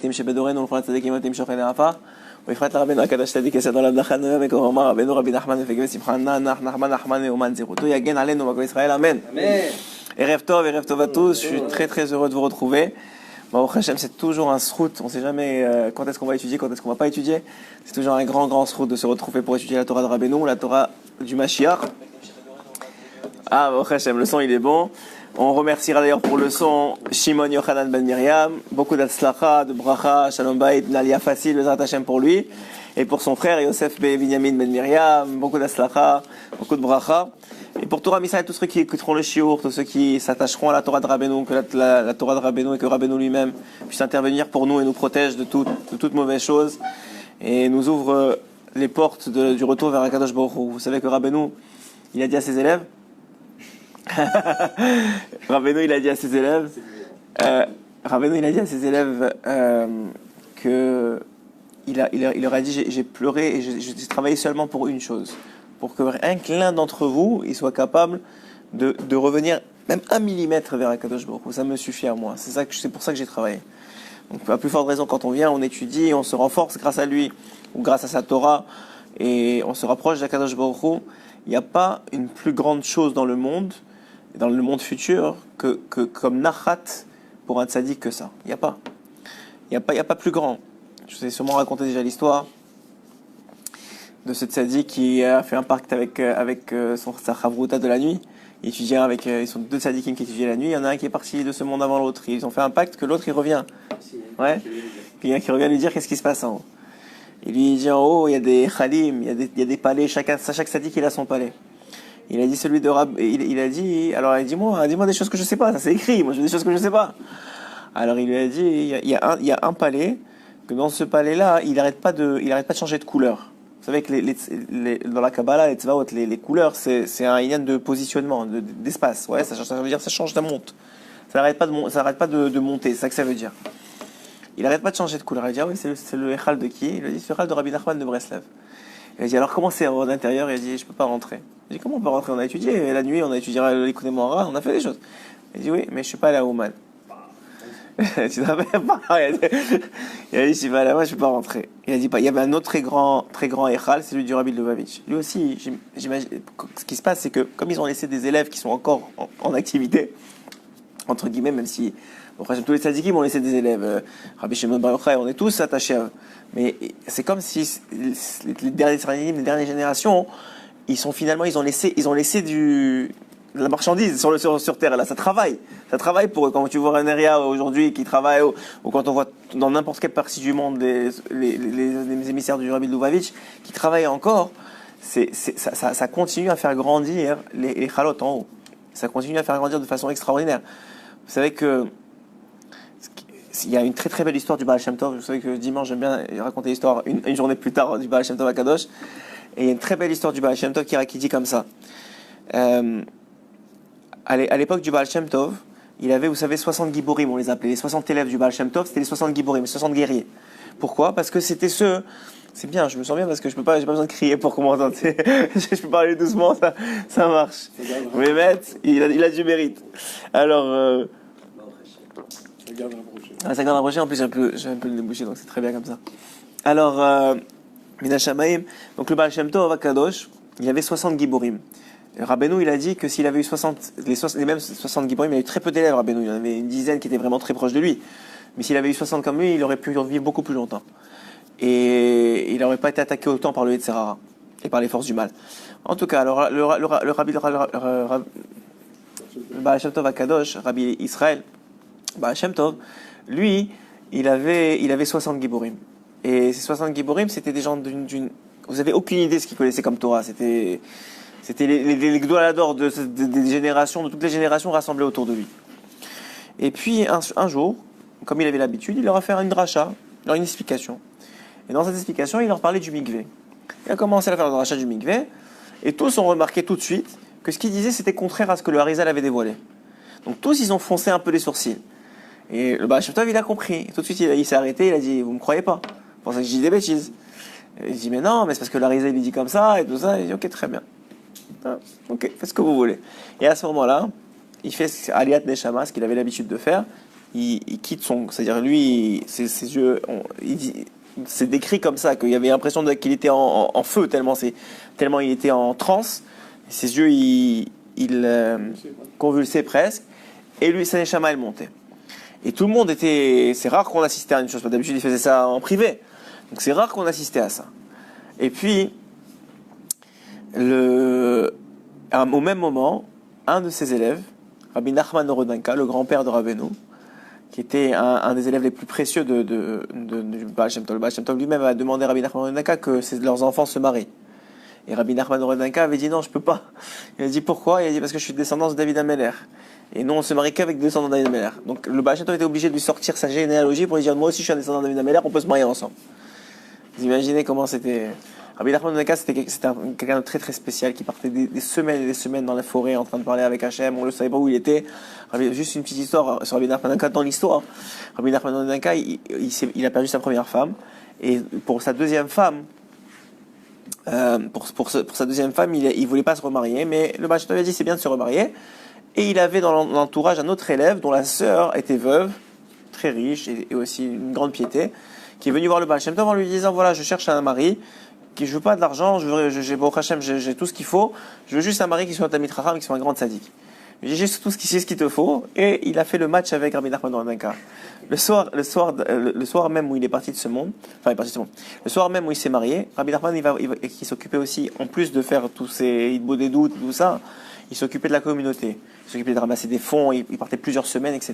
המתים שבדורנו ולכל הצדיקים המתים שוכני העפר ובפרט לרבנו הקדוש צדיק יסוד עולם דחן נאום מקורמה רבנו רבי נחמן מפגבי שמחה נחמן נאומן זירותו יגן עלינו בכל ישראל אמן. ערב טוב à tous, je suis très très heureux de vous retrouver. Baruch Hashem, c'est toujours un srout, on ne sait jamais quand est-ce qu'on va étudier, quand est-ce qu'on ne va pas étudier. C'est toujours un grand srout de se retrouver pour étudier la Torah de Rabbeinu, la Torah du Mashiach. Ah, Baruch Hashem, le son il est bon. On remerciera d'ailleurs pour le son Shimon Yochanan Ben Miriam, beaucoup d'Atzlacha, de Bracha, Shalom Bayit, Nalia Facile, Bezrat Hashem pour lui, et pour son frère Yosef Binyamin Ben Miriam, beaucoup d'Atzlacha, beaucoup de Bracha. Et pour Torah Misa et tous ceux qui écouteront le shiur, tous ceux qui s'attacheront à la Torah de Rabbeinu, que la Torah de Rabbeinu et que Rabbeinu lui-même puisse intervenir pour nous et nous protège de toute mauvaise chose et nous ouvre les portes du retour vers Akadosh Baruch Hu. Vous savez que Rabbeinu, il a dit à ses élèves, Rabbeinu il a dit à ses élèves que il leur a dit j'ai pleuré et j'ai travaillé seulement pour une chose, pour que rien que l'un d'entre vous il soit capable de revenir même 1 millimètre vers Akadosh Baruch Hu. Ça me suffit à moi, c'est pour ça que j'ai travaillé. Donc à plus forte raison, quand on vient, on étudie, on se renforce grâce à lui ou grâce à sa Torah et on se rapproche d'Akadosh Baruch Hu. Il n'y a pas une plus grande chose dans le monde futur que comme nachat pour un tzaddik que ça. Il n'y a pas plus grand. Je vous ai sûrement raconté déjà l'histoire de ce tzaddik qui a fait un pacte avec sa chavruta de la nuit. Il étudiait ils sont 2 tzaddikim qui étudiaient la nuit. Il y en a un qui est parti de ce monde avant l'autre. Ils ont fait un pacte que l'autre il revient. Ouais. Puis il y en a qui revient lui dire qu'est-ce qui se passe en haut. Il lui dit en haut il y a des chalim, il y a des palais. Chaque tzaddik il a son palais. Il a dit celui de Rab. Il a dit dis-moi des choses que je sais pas. Ça c'est écrit. Moi j'ai des choses que je sais pas. Alors il lui a dit il y a un palais que dans ce palais là il arrête pas de changer de couleur. Vous savez que dans la Kabbalah, les tzvaot, les couleurs, c'est un lien de positionnement, d'espace. Ouais, ça veut dire ça change, ça monte. Ça n'arrête pas de monter, c'est ça que ça veut dire. Il n'arrête pas de changer de couleur. Il a dit, ah oui, c'est le Echal de qui? Il a dit, c'est le Echal de Rabbi Nachman de Breslev. Il a dit, alors comment c'est à l'intérieur? Il a dit, je peux pas rentrer. Il a dit, comment on peut rentrer? On a étudié, la nuit, on a étudié l'écoute Moara, on a fait des choses. Il a dit, oui, mais je suis pas allé à Ouman. Tu n'avais pas. Il a dit, si là-bas, je ne peux pas rentrer. Il a dit, il y avait un autre très grand Echal, c'est celui du Rabbi Lubavitch. Lui aussi, j'imagine, ce qui se passe, c'est que comme ils ont laissé des élèves qui sont encore en activité, entre guillemets, même si, bon, tous les tzadikim ont laissé des élèves, Rabbi Shimon Bar Yochai, on est tous attachés à eux. Mais c'est comme si les dernières générations, ils ont laissé la marchandise sur terre, là, ça travaille pour eux. Quand tu vois un area aujourd'hui qui travaille, ou quand on voit dans n'importe quelle partie du monde les émissaires du Rabbi Lubavitch qui travaillent encore, ça continue à faire grandir les chalotes en haut. Ça continue à faire grandir de façon extraordinaire. Vous savez que il y a une très très belle histoire du Baal Shem Tov. Vous savez que dimanche j'aime bien raconter l'histoire une journée plus tard du Baal Shem Tov à Kadosh. Et il y a une très belle histoire du Baal Shem Tov qui dit comme ça. À l'époque du Baal Shem Tov, il avait, vous savez, 60 giborim, on les appelait. Les 60 élèves du Baal Shem Tov, c'était les 60 giborim, les 60 guerriers. Pourquoi? Parce que c'était ceux... C'est bien, je me sens bien parce que j'ai pas besoin de crier pour qu'on m'entende. Je peux parler doucement, ça marche. Mais Maître, il a du mérite. Alors... Ça garde la brochée. En plus, j'ai un peu le débouché, donc c'est très bien comme ça. Alors, Mina Shamaim, donc le Baal Shem Tov à Kadosh, il y avait 60 giborim. Rabbeinu, il a dit que s'il avait eu les mêmes 60 giborim, il a eu très peu d'élèves, Rabbeinu. Il y en avait une dizaine qui étaient vraiment très proches de lui. Mais s'il avait eu 60 comme lui, il aurait pu vivre beaucoup plus longtemps. Et il n'aurait pas été attaqué autant par le Yetzirah et par les forces du mal. En tout cas, alors, le Baal Shem Tov à Kadosh, Rabbi Israël, Baal Shem Tov, lui, il avait 60 giborim. Et ces 60 giborim, c'était des gens vous avez aucune idée de ce qu'ils connaissaient comme Torah. C'était les Gdolador des générations, de toutes les générations rassemblées autour de lui. Et puis, un jour, comme il avait l'habitude, il leur a fait une dracha, une explication. Et dans cette explication, il leur parlait du mikvé. Il a commencé à faire la dracha du mikvé, et tous ont remarqué tout de suite que ce qu'il disait, c'était contraire à ce que le Harizal avait dévoilé. Donc tous, ils ont foncé un peu les sourcils. Et le Baal Shem Tov, il a compris. Et tout de suite, il s'est arrêté, il a dit, vous me croyez pas? Vous pensez que je dis des bêtises? Et il dit, mais non, mais c'est parce que le Harizal, il dit comme ça, et tout ça. Il dit, ok, très bien. Ok, faites ce que vous voulez. Et à ce moment-là, il fait Aliyat Neshama, ce qu'il avait l'habitude de faire. il quitte c'est-à-dire lui, ses yeux, c'est décrit comme ça, qu'il y avait l'impression qu'il était en feu tellement il était en transe. Ses yeux, convulsaient presque, et lui, sa neshama, elle montait. Et tout le monde c'est rare qu'on assistait à une chose, d'habitude il faisait ça en privé, donc c'est rare qu'on assistait à ça. Et puis, au même moment, un de ses élèves, Rabbi Nachman Orodenka, le grand-père de Rabbeinu, qui était un des élèves les plus précieux du Baal Shem Tov. Le Baal Shem Tov lui-même a demandé à Rabbi Nachman Orodenka que leurs enfants se marient. Et Rabbi Nachman Orodenka avait dit non, je peux pas. Il a dit pourquoi? Il a dit parce que je suis descendant de David Ameller. Et nous, on se marie qu'avec des descendants de David Ameller. Donc le Baal Shem Tov était obligé de lui sortir sa généalogie pour lui dire moi aussi je suis un descendant de David Ameller, on peut se marier ensemble. Vous imaginez comment c'était. Rabbi Nachman Orodenka, c'était quelqu'un de très très spécial qui partait des semaines et des semaines dans la forêt en train de parler avec Hachem. On ne savait pas où il était. Juste une petite histoire sur Rabbi Nachman Orodenka dans l'histoire. Rabbi Nachman Orodenka, il a perdu sa première femme. Et pour sa deuxième femme, pour sa deuxième femme, il voulait pas se remarier, mais le Baal Shem Tov a dit c'est bien de se remarier. Et il avait dans l'entourage un autre élève dont la sœur était veuve, très riche et aussi une grande piété, qui est venu voir le Baal Shem Tov en lui disant voilà, je cherche un mari, je veux pas de l'argent, j'ai tout ce qu'il faut, je veux juste un mari qui soit un Talmid Chacham et qui soit un grand tzaddik. J'ai juste tout ce qu'il te faut, et il a fait le match avec Rabbi Nachman Orodenka. Le soir même où il est parti de ce monde, le soir même où il s'est marié, Rabbi Nachman, qui s'occupait aussi, en plus de faire tous ces idbo des doutes, tout ça, il s'occupait de la communauté, il s'occupait de ramasser des fonds, il partait plusieurs semaines, etc.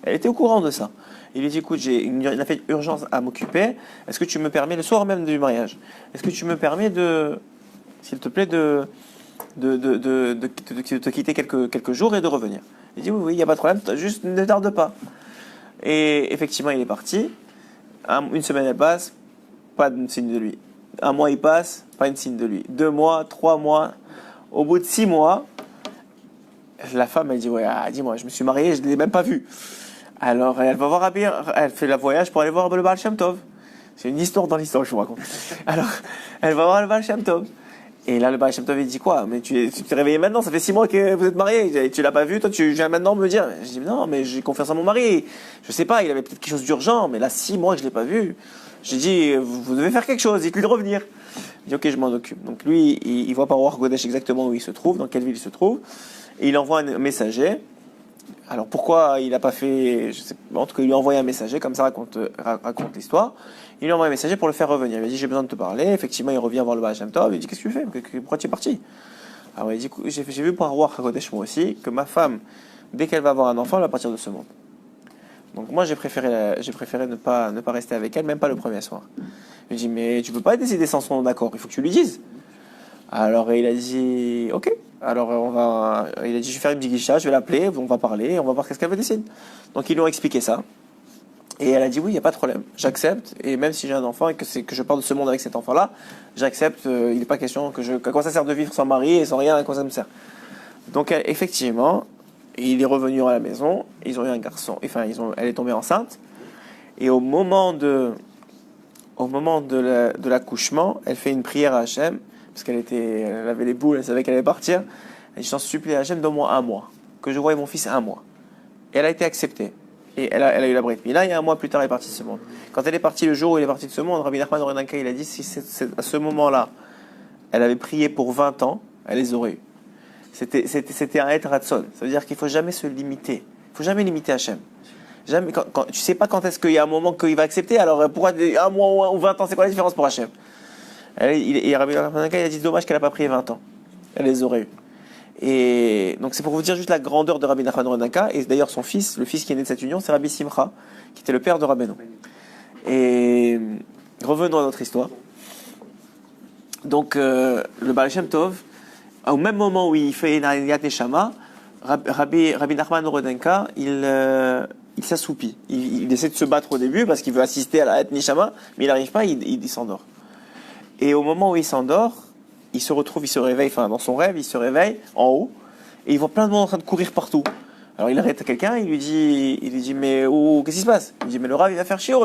Elle était au courant de ça. Il lui dit écoute, il a fait urgence à m'occuper, est-ce que tu me permets, le soir même du mariage, est-ce que tu me permets s'il te plaît, de te quitter quelques jours et de revenir. Il dit oui, il n'y a pas de problème, juste ne tarde pas. Et effectivement, il est parti. Une semaine elle passe, pas de signe de lui. Un mois il passe, pas de signe de lui. 2 mois, 3 mois. Au bout de 6 mois, la femme elle dit dis-moi, je me suis mariée, je ne l'ai même pas vu. Alors elle va voir elle fait le voyage pour aller voir le Baal Shem Tov. C'est une histoire dans l'histoire, je vous raconte. Alors elle va voir le Baal Shem Tov. Et là, le Baal Shem Tov, il dit quoi? Mais tu t'es réveillé maintenant, ça fait 6 mois que vous êtes mariés, tu l'as pas vu, toi tu viens maintenant me dire. Je dis non, mais j'ai confiance en mon mari. Je sais pas, il avait peut-être quelque chose d'urgent, mais là 6 mois que je l'ai pas vu. J'ai dit, vous devez faire quelque chose, dites-lui de revenir. Il dit ok, je m'en occupe. Donc lui, il voit par Ruach Kodesh exactement où il se trouve, dans quelle ville il se trouve, et il envoie un messager. Alors pourquoi il n'a pas fait, je sais pas, en tout cas il lui a envoyé un messager, comme ça raconte l'histoire. Il lui a envoyé un messager pour le faire revenir. Il lui a dit j'ai besoin de te parler. Effectivement il revient voir le Baal Shem Tov. Il dit qu'est-ce que tu fais? Pourquoi tu es parti? Alors il dit j'ai vu par Ruach HaKodesh moi aussi que ma femme, dès qu'elle va avoir un enfant, elle va partir de ce monde. Donc moi j'ai préféré ne pas rester avec elle, même pas le premier soir. Il dit mais tu peux pas décider sans son accord, il faut que tu lui dises. Alors il a dit ok. Alors il a dit je vais faire une bigisha, je vais l'appeler, on va parler, on va voir qu'est-ce qu'elle veut décider. Donc ils lui ont expliqué ça. Et elle a dit oui, il n'y a pas de problème, j'accepte, et même si j'ai un enfant et que je pars de ce monde avec cet enfant-là, j'accepte, il n'est pas question à quoi ça sert de vivre sans mari et sans rien, à quoi ça me sert. Donc effectivement, il est revenu à la maison, ils ont eu un garçon, elle est tombée enceinte, et au moment de l'accouchement, elle fait une prière à Hachem, parce elle avait les boules, elle savait qu'elle allait partir, elle dit, j'en supplie à Hachem, donne-moi 1 mois, que je voie mon fils 1 mois. Et elle a été acceptée. Et elle a eu la brit mila, et 1 mois plus tard, elle est partie de ce monde. Quand elle est partie, le jour où elle est partie de ce monde, Rabbi Nachman Orodenka, il a dit, si à ce moment-là, elle avait prié pour 20 ans, elle les aurait eu. C'était un et ratson. Ça veut dire qu'il ne faut jamais se limiter. Il ne faut jamais limiter Hachem. Jamais, tu ne sais pas quand est-ce qu'il y a un moment qu'il va accepter, alors pourquoi 1 mois ou 20 ans, c'est quoi la différence pour Hachem? Et Rabbi Nachman Orodenka, il a dit, dommage qu'elle n'a pas prié 20 ans. Elle les aurait eu. Et donc c'est pour vous dire juste la grandeur de Rabbi Nachman Orodenka. Et d'ailleurs son fils, le fils qui est né de cette union, c'est Rabbi Simcha, qui était le père de Rabbeinu. Et revenons à notre histoire. Donc le Baal Shem Tov, au même moment où il fait une Aliyat Neshama, Rabbi Nachman Orodenka, il s'assoupit. Il essaie de se battre au début parce qu'il veut assister à la Aliyat Neshama, mais il n'arrive pas, il s'endort. Et au moment où il s'endort, il se réveille, dans son rêve, il se réveille en haut, et il voit plein de monde en train de courir partout. Alors il arrête quelqu'un, il lui dit mais qu'est-ce qui se passe? Il dit mais le Rav il va faire chiot,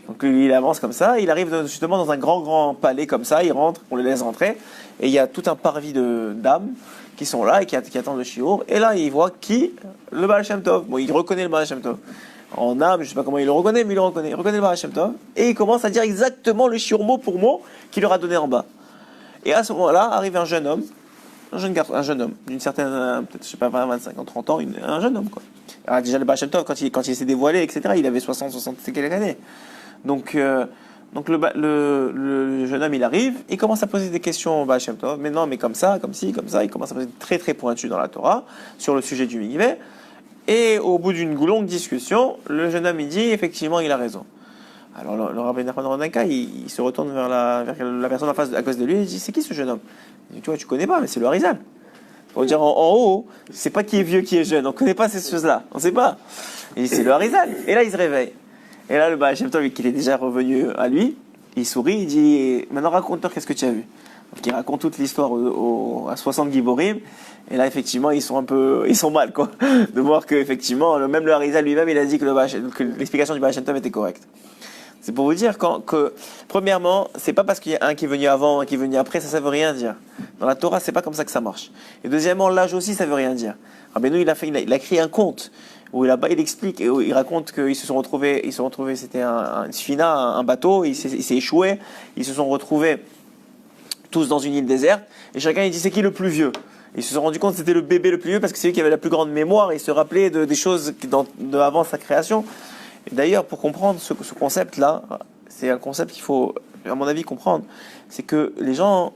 donc il avance comme ça, il arrive justement dans un grand palais comme ça, il rentre, on le laisse rentrer, et il y a tout un parvis de dames qui sont là et qui attendent le shiur. Et là, il voit qui? Le Baal Shem Tov. Bon, il reconnaît le Baal Shem Tov. En âme, je ne sais pas comment il le reconnaît, mais il le reconnaît. Il reconnaît le Baal Shem Tov. Et il commence à dire exactement le shiur mot pour mot qu'il leur a donné en bas. Et à ce moment-là, arrive un jeune homme, un jeune homme, d'une certaine, peut-être, je sais pas, 20, 25 ans, 30 ans, un jeune homme, quoi. Alors, déjà, le Baal Shem Tov, quand il s'est dévoilé, etc., il avait 60, 60, c'est quelques années. Donc le jeune homme, il arrive, il commence à poser des questions au Baal Shem Tov, mais non, mais comme ça, comme ci, comme ça, il commence à poser très très pointu dans la Torah, sur le sujet du mikveh, et au bout d'une longue discussion, le jeune homme, il dit, effectivement, il a raison. Alors le rabbin Nachman Rodenka, il se retourne vers la personne en face, à cause de lui, et il dit, c'est qui ce jeune homme? Il dit, tu vois, tu connais pas, mais c'est le Harizal. Pour dire en haut, c'est pas qui est vieux, qui est jeune, on connaît pas ces choses-là, on sait pas. Il dit, c'est le Harizal. Et là, il se réveille. Et là, le Baal Shem Tov, vu qu'il est déjà revenu à lui, il sourit, il dit, maintenant raconte-toi qu'est-ce que tu as vu. Donc il raconte toute l'histoire à 60 Giborim, et là, effectivement, ils sont mal, quoi, de voir que, effectivement, même le Harizal lui-même, il a dit que l'explication du Baal Shem Tov était correcte. C'est pour vous dire que, premièrement, c'est pas parce qu'il y a un qui est venu avant, un qui est venu après, ça veut rien dire. Dans la Torah, c'est pas comme ça que ça marche. Et deuxièmement, l'âge aussi, ça veut rien dire. Rabbeinu, il a écrit un conte, où là-bas, il explique, et où il raconte qu'ils se sont retrouvés, c'était une sfina, un bateau, il s'est échoué, ils se sont retrouvés tous dans une île déserte, et chacun, il dit, c'est qui le plus vieux? Ils se sont rendus compte que c'était le bébé le plus vieux, parce que c'est lui qui avait la plus grande mémoire, et il se rappelait des choses avant sa création. Et d'ailleurs, pour comprendre ce concept-là, c'est un concept qu'il faut, à mon avis, comprendre. C'est que les gens,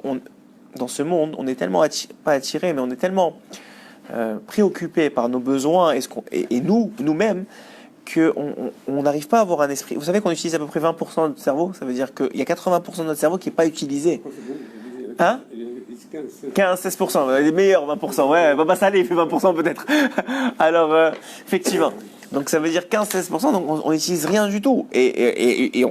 dans ce monde, on est tellement pas attirés, mais on est tellement préoccupés par nos besoins et nous-mêmes, qu'on n'arrive pas à avoir un esprit. Vous savez qu'on utilise à peu près 20% de notre cerveau, ça veut dire qu'il y a 80% de notre cerveau qui n'est pas utilisé. Hein? 15-16%, les meilleurs 20%, ouais, Baba Salé il fait 20% peut-être. Alors, effectivement. Donc ça veut dire 15-16%, donc on n'utilise rien du tout. Et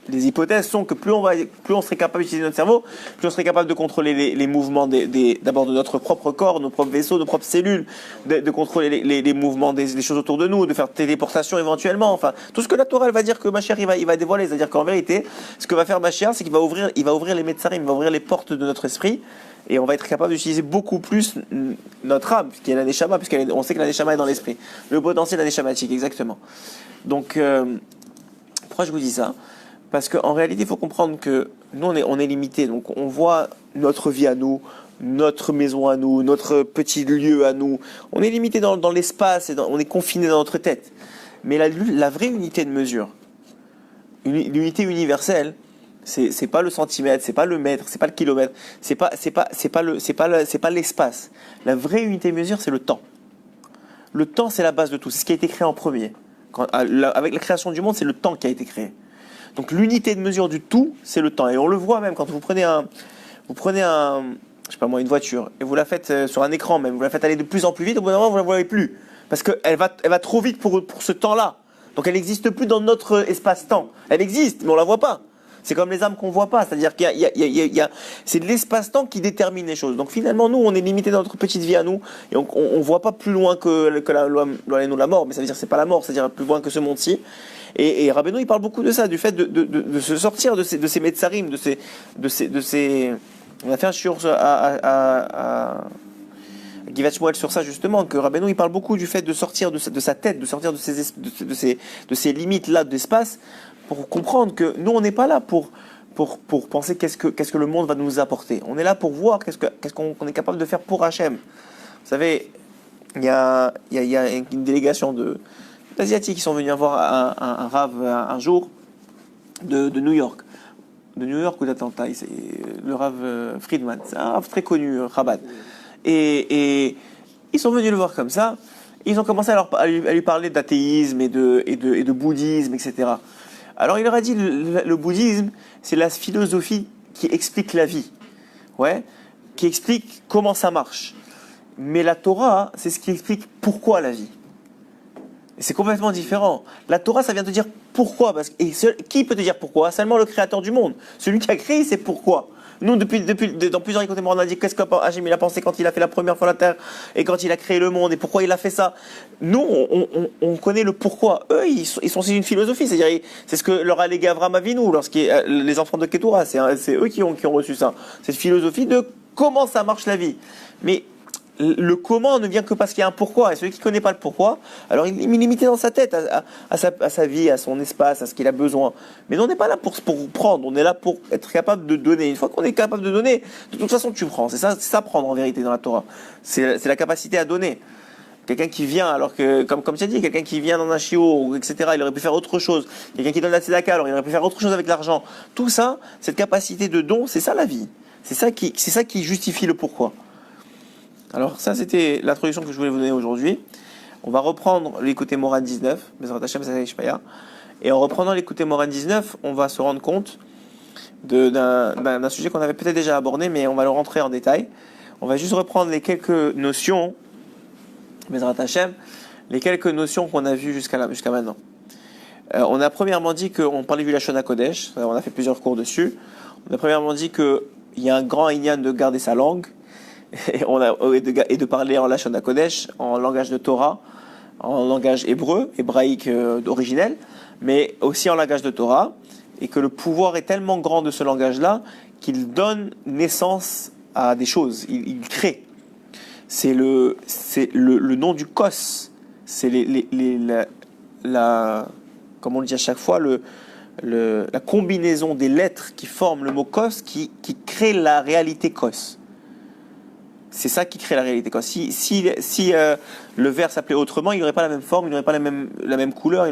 les hypothèses sont que plus on serait capable d'utiliser notre cerveau, plus on serait capable de contrôler les mouvements d'abord de notre propre corps, nos propres vaisseaux, nos propres cellules, de contrôler les mouvements des choses autour de nous, de faire téléportation éventuellement. Enfin, tout ce que la Torah elle va dire que Mashiach il va dévoiler, c'est-à-dire qu'en vérité, ce que va faire Mashiach, c'est qu'il va ouvrir les Metzarim, il va ouvrir les portes de notre esprit. Et on va être capable d'utiliser beaucoup plus notre âme, qui est la Neshama, puisqu'on sait que la Neshama est dans l'esprit. Le potentiel de la Neshamatique, exactement. Donc, pourquoi je vous dis ça? Parce qu'en réalité, il faut comprendre que nous, on est limité. Donc, on voit notre vie à nous, notre maison à nous, notre petit lieu à nous. On est limité dans l'espace, on est confiné dans notre tête. Mais la vraie unité de mesure, l'unité universelle, c'est pas le centimètre, c'est pas le mètre, c'est pas le kilomètre, c'est pas l'espace. La vraie unité de mesure, c'est le temps. Le temps, c'est la base de tout. C'est ce qui a été créé en premier. Avec la création du monde, c'est le temps qui a été créé. Donc l'unité de mesure du tout, c'est le temps. Et on le voit même quand vous prenez je sais pas moi, une voiture et vous la faites sur un écran même, vous la faites aller de plus en plus vite. Au bout d'un moment, vous la voyez plus parce qu'elle va trop vite pour ce temps-là. Donc elle n'existe plus dans notre espace-temps. Elle existe, mais on la voit pas. C'est comme les âmes qu'on voit pas, c'est-à-dire c'est de l'espace-temps qui détermine les choses. Donc finalement, nous, on est limité dans notre petite vie à nous, et on voit pas plus loin que la mort, mais ça veut dire que c'est pas la mort, c'est-à-dire plus loin que ce monde-ci. Et Rabbeinu, il parle beaucoup de ça, du fait de se sortir de ces metzarim, de ces. On a fait un shiur à Givat Shmuel sur ça justement, que Rabbeinu il parle beaucoup du fait de sortir de sa tête, de sortir de ces limites là d'espace, pour comprendre que nous on n'est pas là pour penser qu'est-ce que le monde va nous apporter. On est là pour voir qu'est-ce qu'on est capable de faire pour Hachem. Vous savez, il y a une délégation d'Asiatiques qui sont venus voir un Rav un jour de New York. De New York ou d'Atlanta, c'est le Rav Friedman, c'est un Rav très connu, Chabad. Et ils sont venus le voir comme ça. Ils ont commencé à lui parler d'athéisme et de bouddhisme, etc. Alors il leur a dit le bouddhisme, c'est la philosophie qui explique la vie, qui explique comment ça marche. Mais la Torah, c'est ce qui explique pourquoi la vie. Et c'est complètement différent. La Torah, ça vient te dire pourquoi. Qui peut te dire pourquoi? Seulement le créateur du monde. Celui qui a créé, c'est pourquoi. Nous, dans plusieurs écoutes, on a dit qu'est-ce qu'Hachem a pensé quand il a fait la première fois la terre et quand il a créé le monde et pourquoi il a fait ça. Nous, on connaît le pourquoi. Eux, ils sont c'est une philosophie. C'est-à-dire, c'est ce que leur a légué Avraham Avinu, les enfants de Ketura. C'est eux qui ont reçu ça. Cette philosophie de comment ça marche la vie. Mais le comment ne vient que parce qu'il y a un pourquoi. Et celui qui ne connaît pas le pourquoi, alors il est limité dans sa tête, à sa vie, à son espace, à ce qu'il a besoin. Mais on n'est pas là pour prendre, on est là pour être capable de donner. Une fois qu'on est capable de donner, de toute façon tu prends. C'est ça prendre en vérité dans la Torah. C'est la capacité à donner. Quelqu'un qui vient, alors que, comme tu as dit, quelqu'un qui vient dans un chiot, etc., il aurait tzedaka, faire autre chose. Quelqu'un qui donne la tzedaka, alors il aurait pu faire autre chose avec l'argent. Tout ça, cette capacité de don, c'est ça la vie. C'est ça qui justifie le pourquoi. Alors ça, c'était l'introduction que je voulais vous donner aujourd'hui. On va reprendre l'écouté Moran 19, et en reprenant l'écouté Moran 19, on va se rendre compte d'un sujet qu'on avait peut-être déjà abordé, mais on va le rentrer en détail. On va juste reprendre les quelques notions, les quelques notions qu'on a vues jusqu'à maintenant. On a premièrement dit qu'on parlait du Lashon HaKodesh, on a fait plusieurs cours dessus. On a premièrement dit qu'il y a un grand inyan de garder sa langue, et de parler en Lashon HaKodesh, en langage de Torah, en langage hébraïque originel, mais aussi en langage de Torah, et que le pouvoir est tellement grand de ce langage-là qu'il donne naissance à des choses, il crée. C'est le nom du kos, c'est comme on le dit à chaque fois, la combinaison des lettres qui forment le mot kos qui crée la réalité kos. C'est ça qui crée la réalité. Si le verre s'appelait autrement, il n'aurait pas la même forme, il n'aurait pas la même couleur.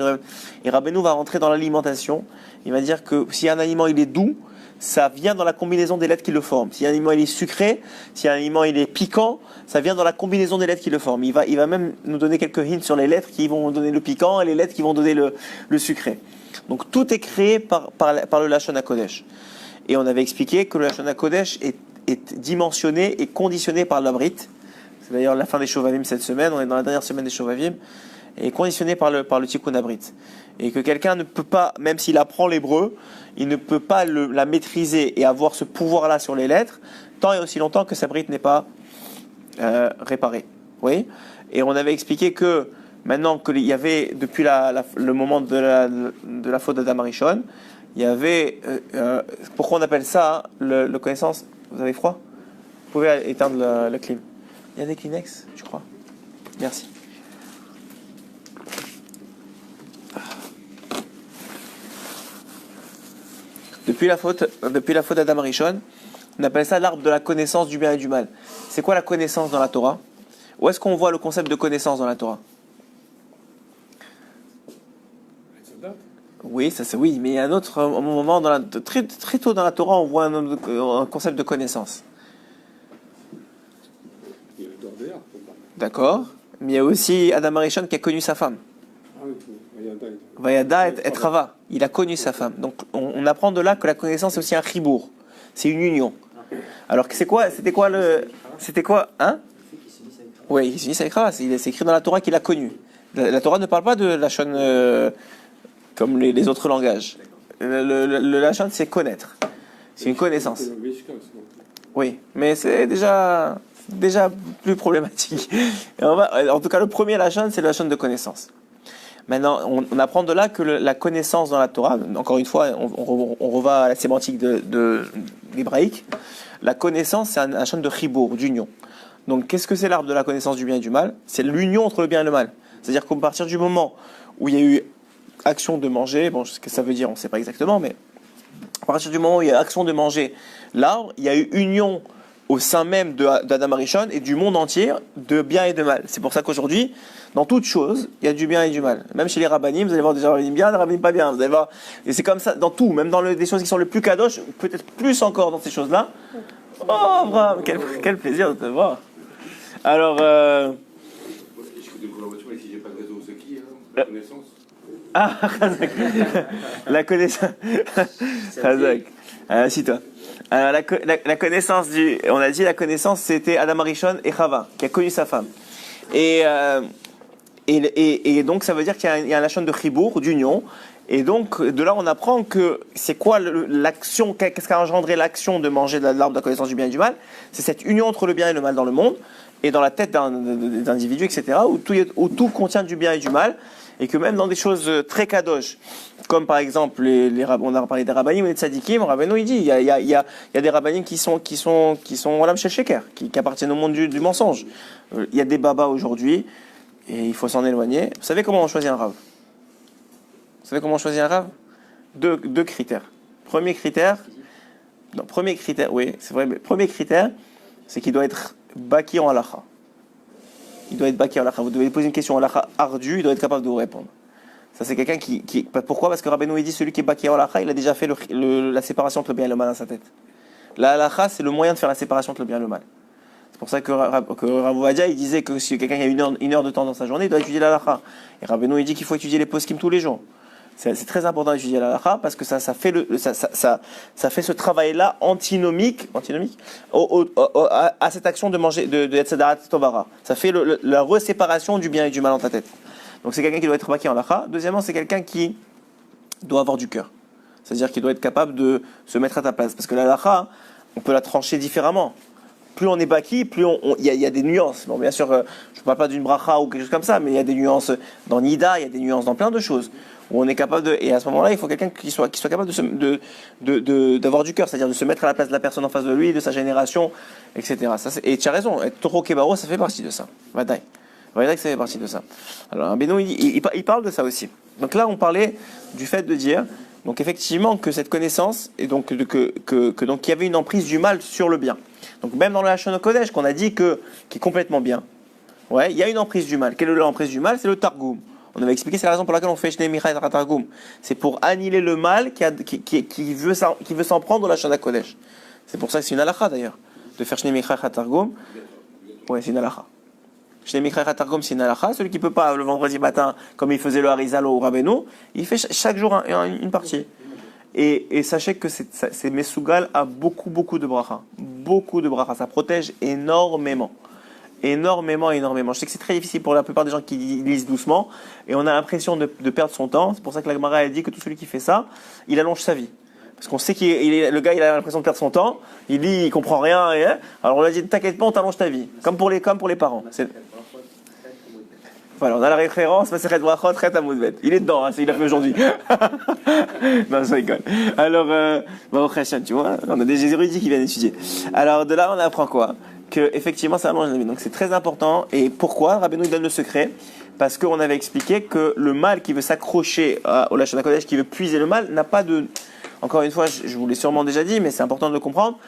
Et Rabbeinu va rentrer dans l'alimentation. Il va dire que si un aliment il est doux, ça vient dans la combinaison des lettres qui le forment. Si un aliment il est sucré, si un aliment il est piquant, ça vient dans la combinaison des lettres qui le forment. Il va même nous donner quelques hints sur les lettres qui vont donner le piquant et les lettres qui vont donner le sucré. Donc tout est créé par le Lashon HaKodesh. Et on avait expliqué que le Lashon HaKodesh est dimensionné et conditionné par l'abrit. C'est d'ailleurs la fin des Shovavim cette semaine, on est dans la dernière semaine des Shovavim, et conditionné par le Tikkun Abrit. Et que quelqu'un ne peut pas, même s'il apprend l'hébreu, il ne peut pas la maîtriser et avoir ce pouvoir-là sur les lettres, tant et aussi longtemps que sa brite n'est pas réparée. Oui. Et on avait expliqué que maintenant qu'il y avait, depuis le moment de la faute d'Adam Arishon, il y avait, pourquoi on appelle ça le connaissance? Vous avez froid? Vous pouvez éteindre le clim. Il y a des Kleenex, je crois. Merci. Depuis la faute d'Adam Arishon, on appelle ça l'arbre de la connaissance du bien et du mal. C'est quoi la connaissance dans la Torah? Où est-ce qu'on voit le concept de connaissance dans la Torah? Oui, ça c'est oui, mais il y a un autre moment très très tôt dans la Torah, on voit un concept de connaissance. D'accord, mais il y a aussi Adam Arishon qui a connu sa femme. Vayada et Rava, il a connu sa femme. Donc on apprend de là que la connaissance c'est aussi un chibour, c'est une union. Alors c'était quoi hein? Oui, il s'unit avec Rava, c'est écrit dans la Torah qu'il a connu. La Torah ne parle pas de la Lashon comme les autres langages. Le Lashon, c'est connaître. C'est une connaissance. Oui, mais c'est déjà plus problématique. En tout cas, le premier Lashon, c'est le Lashon de connaissance. Maintenant, on apprend de là que la connaissance dans la Torah, encore une fois, on reva à la sémantique de l'hébraïque, la connaissance, c'est un Lashon de chibour, d'union. Donc, qu'est-ce que c'est l'arbre de la connaissance du bien et du mal? C'est l'union entre le bien et le mal. C'est-à-dire qu'à partir du moment où il y a eu action de manger, bon, ce que ça veut dire, on ne sait pas exactement, mais à partir du moment où il y a action de manger l'arbre, il y a eu union au sein même d'Adam Arishon et du monde entier de bien et de mal. C'est pour ça qu'aujourd'hui, dans toute chose, il y a du bien et du mal. Même chez les rabbinim, vous allez voir des rabbinim bien, des rabbinim pas bien. Vous allez voir, et c'est comme ça dans tout, même dans des choses qui sont les plus kadosh, peut-être plus encore dans ces choses-là. Oh, Abraham, quel plaisir de te voir. Alors, je fais des collaborations et si j'ai pas de réseau, c'est qui la connaissance? Ah, Khazak. La connaissance. Khazak. Assis-toi. La connaissance on a dit la connaissance, c'était Adam Arishon et Chava, qui a connu sa femme. Et donc, ça veut dire qu'il y a un lashon de chibour, d'union. Et donc, de là, on apprend que c'est quoi l'action, qu'est-ce qu'a engendré l'action de manger de l'arbre de la connaissance du bien et du mal? C'est cette union entre le bien et le mal dans le monde, et dans la tête d'un individu, etc., où tout contient du bien et du mal. et que même dans des choses très kadosh, comme par exemple on a parlé des rabbanim et des tzadikim, Rabbeinu il dit il y a des rabbanim qui sont Olam Shel Sheker, qui appartiennent au monde du mensonge. Il y a des babas aujourd'hui et il faut s'en éloigner. Vous savez comment on choisit un rav? Vous savez comment on choisit un rav? Deux critères. Premier critère, oui, c'est vrai, mais premier critère, c'est qu'il doit être baki en halakha. Il doit être baki en halakha. Vous devez poser une question en halakha ardue, il doit être capable de vous répondre. Ça, c'est quelqu'un qui pourquoi? Parce que Rabbeinu il dit celui qui est baki en halakha, il a déjà fait la séparation entre le bien et le mal dans sa tête. La halakha, c'est le moyen de faire la séparation entre le bien et le mal. C'est pour ça que Rav Ovadia, il disait que si quelqu'un a une heure de temps dans sa journée, il doit étudier la halakha. Et Rabbeinu il dit qu'il faut étudier les poskim tous les jours. C'est très important d'étudier la halakha parce que ça fait ce travail-là antinomique à cette action de manger de Tzadarat Tovara. Ça fait la reséparation du bien et du mal dans ta tête. Donc c'est quelqu'un qui doit être baki en halakha. Deuxièmement, c'est quelqu'un qui doit avoir du cœur. C'est-à-dire qu'il doit être capable de se mettre à ta place. Parce que la halakha, on peut la trancher différemment. Plus on est baki, plus il y a des nuances. Bon, bien sûr, je ne parle pas d'une bracha ou quelque chose comme ça, mais il y a des nuances dans Nida, il y a des nuances dans plein de choses. Où on est capable de, et à ce moment-là, il faut quelqu'un qui soit capable d'avoir du cœur, c'est-à-dire de se mettre à la place de la personne en face de lui, de sa génération, etc. Et tu as raison, être Toro Kebaro, ça fait partie de ça. Vadaï, que ça fait partie de ça. Alors, Beno, il parle de ça aussi. Donc là, on parlait du fait de dire, donc effectivement, que cette connaissance, et donc qu'il y avait une emprise du mal sur le bien. Donc même dans le Lashon HaKodesh, qu'on a dit qui est complètement bien, ouais, il y a une emprise du mal. Quelle est l'emprise du mal? C'est le Targum. On avait expliqué, c'est la raison pour laquelle on fait Shnei Micha et Targum. C'est pour annihiler le mal qui veut s'en prendre au Lashon HaKodesh. C'est pour ça que c'est une halakha d'ailleurs, de faire Shnei Micha et Targum. Ouais, c'est une halakha. Shnei Micha et Targum, c'est une halakha. Celui qui ne peut pas le vendredi matin, comme il faisait le Harizal au Rabbeinu, il fait chaque jour une partie. Et sachez que c'est Mesougal a beaucoup de bracha. Beaucoup de bracha. Ça protège énormément. Énormément. Je sais que c'est très difficile pour la plupart des gens qui lisent doucement et on a l'impression de perdre son temps. C'est pour ça que la Gemara a dit que tout celui qui fait ça, il allonge sa vie. Parce qu'on sait le gars, il a l'impression de perdre son temps. Il lit, il comprend rien. Alors on lui a dit, t'inquiète pas, on t'allonge ta vie. Comme pour les parents. Voilà, on a la référence, Masechet Brachot, Chet Amud. Il est dedans, il l'a fait aujourd'hui. Non, je rigole. Alors, tu vois, on a des érudits qui viennent étudier. Alors, de là, on apprend quoi? Que effectivement, ça allonge la vie. Donc, c'est très important. Et pourquoi? Rabbeinu donne le secret. Parce qu'on avait expliqué que le mal qui veut s'accrocher au Lashon HaKodesh, qui veut puiser le mal, n'a pas de... Encore une fois, je vous l'ai sûrement déjà dit, mais c'est important de le comprendre.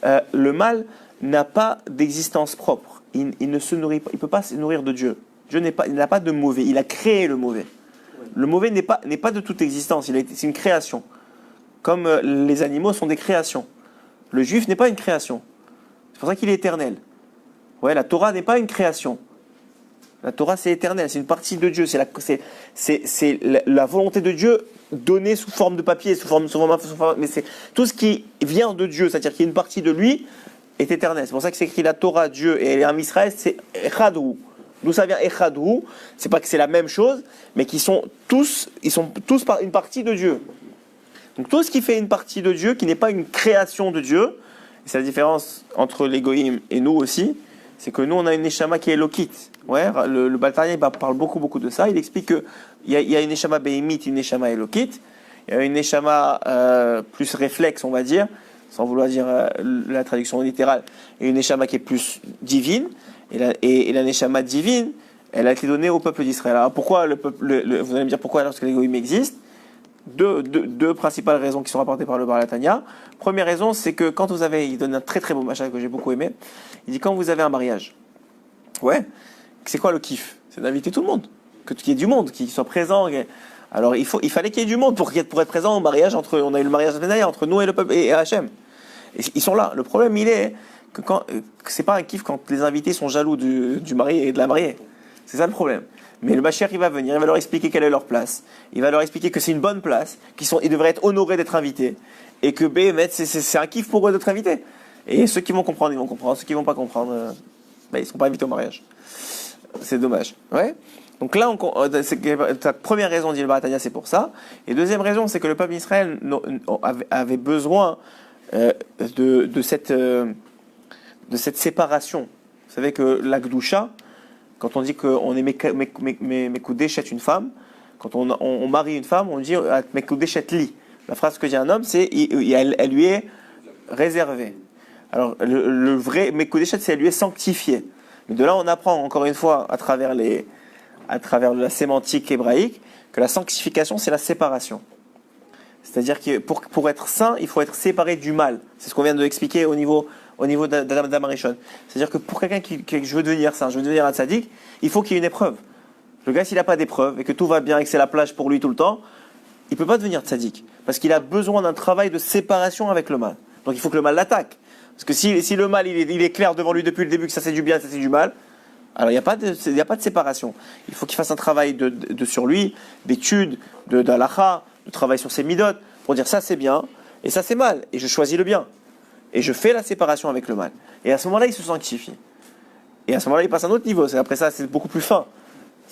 Le mal n'a pas d'existence propre. Il ne se nourrit pas, il ne peut pas se nourrir de Dieu. Dieu il n'a pas de mauvais, il a créé le mauvais. Le mauvais n'est pas de toute existence, c'est une création. Comme les animaux sont des créations. Le juif n'est pas une création. C'est pour ça qu'il est éternel. Ouais, la Torah n'est pas une création. La Torah c'est éternel, c'est une partie de Dieu, c'est la volonté de Dieu donnée sous forme de papier, mais c'est tout ce qui vient de Dieu, c'est-à-dire qu'il y a une partie de lui est éternelle. C'est pour ça que c'est écrit la Torah, Dieu et les Israël, c'est Echadou. D'où ça vient Echadou? C'est pas que c'est la même chose, mais ils sont tous une partie de Dieu. Donc tout ce qui fait une partie de Dieu, qui n'est pas une création de Dieu, c'est la différence entre les Goïm et nous aussi, c'est que nous on a une Neshama qui est Elokite. Ouais, le Baltania parle beaucoup de ça. Il explique qu'il y a une Neshama Behemite, une Neshama Elokite. Il y a une Neshama plus réflexe, on va dire, sans vouloir dire la traduction littérale, et une Neshama qui est plus divine. Et la Neshama divine, elle a été donnée au peuple d'Israël. Alors pourquoi vous allez me dire pourquoi lorsque les Goïm existent? Deux principales raisons qui sont rapportées par le Balatania. Première raison, c'est que quand vous avez, il donne un très très beau machin que j'ai beaucoup aimé, il dit quand vous avez un mariage, ouais, c'est quoi le kiff? C'est d'inviter tout le monde, qu'il y ait du monde, qui soit présent. Alors il fallait qu'il y ait du monde pour être présent au mariage on a eu le mariage de Benaïa entre nous et le peuple et Hachem. Et ils sont là. Le problème il est que c'est pas un kiff quand les invités sont jaloux du marié et de la mariée. C'est ça le problème. Mais le Mashiach, il va venir, il va leur expliquer quelle est leur place. Il va leur expliquer que c'est une bonne place, ils devraient être honorés d'être invités. Et que c'est un kiff pour eux d'être invités. Et ceux qui vont comprendre, ils vont comprendre. Ceux qui vont pas comprendre, ils ne seront pas invités au mariage. C'est dommage. Ouais. Donc là, ta première raison, dit le Baratania, c'est pour ça. Et deuxième raison, c'est que le peuple d'Israël avait besoin de cette séparation. Vous savez que la Gdusha, quand on dit qu'on est Mekoudé chez une femme, Quand on marie une femme, on dit Mekudeshet li. La phrase que dit un homme, c'est elle lui est réservée. Alors, le vrai Mekudeshet, c'est elle lui est sanctifiée. Mais de là, on apprend encore une fois à travers la sémantique hébraïque que la sanctification, c'est la séparation. C'est-à-dire que pour être saint, il faut être séparé du mal. C'est ce qu'on vient de expliquer au niveau d'Adam Arishon. C'est-à-dire que pour quelqu'un qui je veux devenir saint, je veux devenir un tzaddik, il faut qu'il y ait une épreuve. Le gars, s'il n'a pas d'épreuve et que tout va bien et que c'est la plage pour lui tout le temps, il ne peut pas devenir tzaddik. Parce qu'il a besoin d'un travail de séparation avec le mal. Donc il faut que le mal l'attaque. Parce que si le mal il est clair devant lui depuis le début que ça c'est du bien, ça c'est du mal, alors il n'y a pas de séparation. Il faut qu'il fasse un travail sur lui, d'étude, d'halakha, de travail sur ses midot, pour dire ça c'est bien et ça c'est mal. Et je choisis le bien. Et je fais la séparation avec le mal. Et à ce moment-là, il se sanctifie. Et à ce moment-là, il passe à un autre niveau. Après ça, c'est beaucoup plus fin.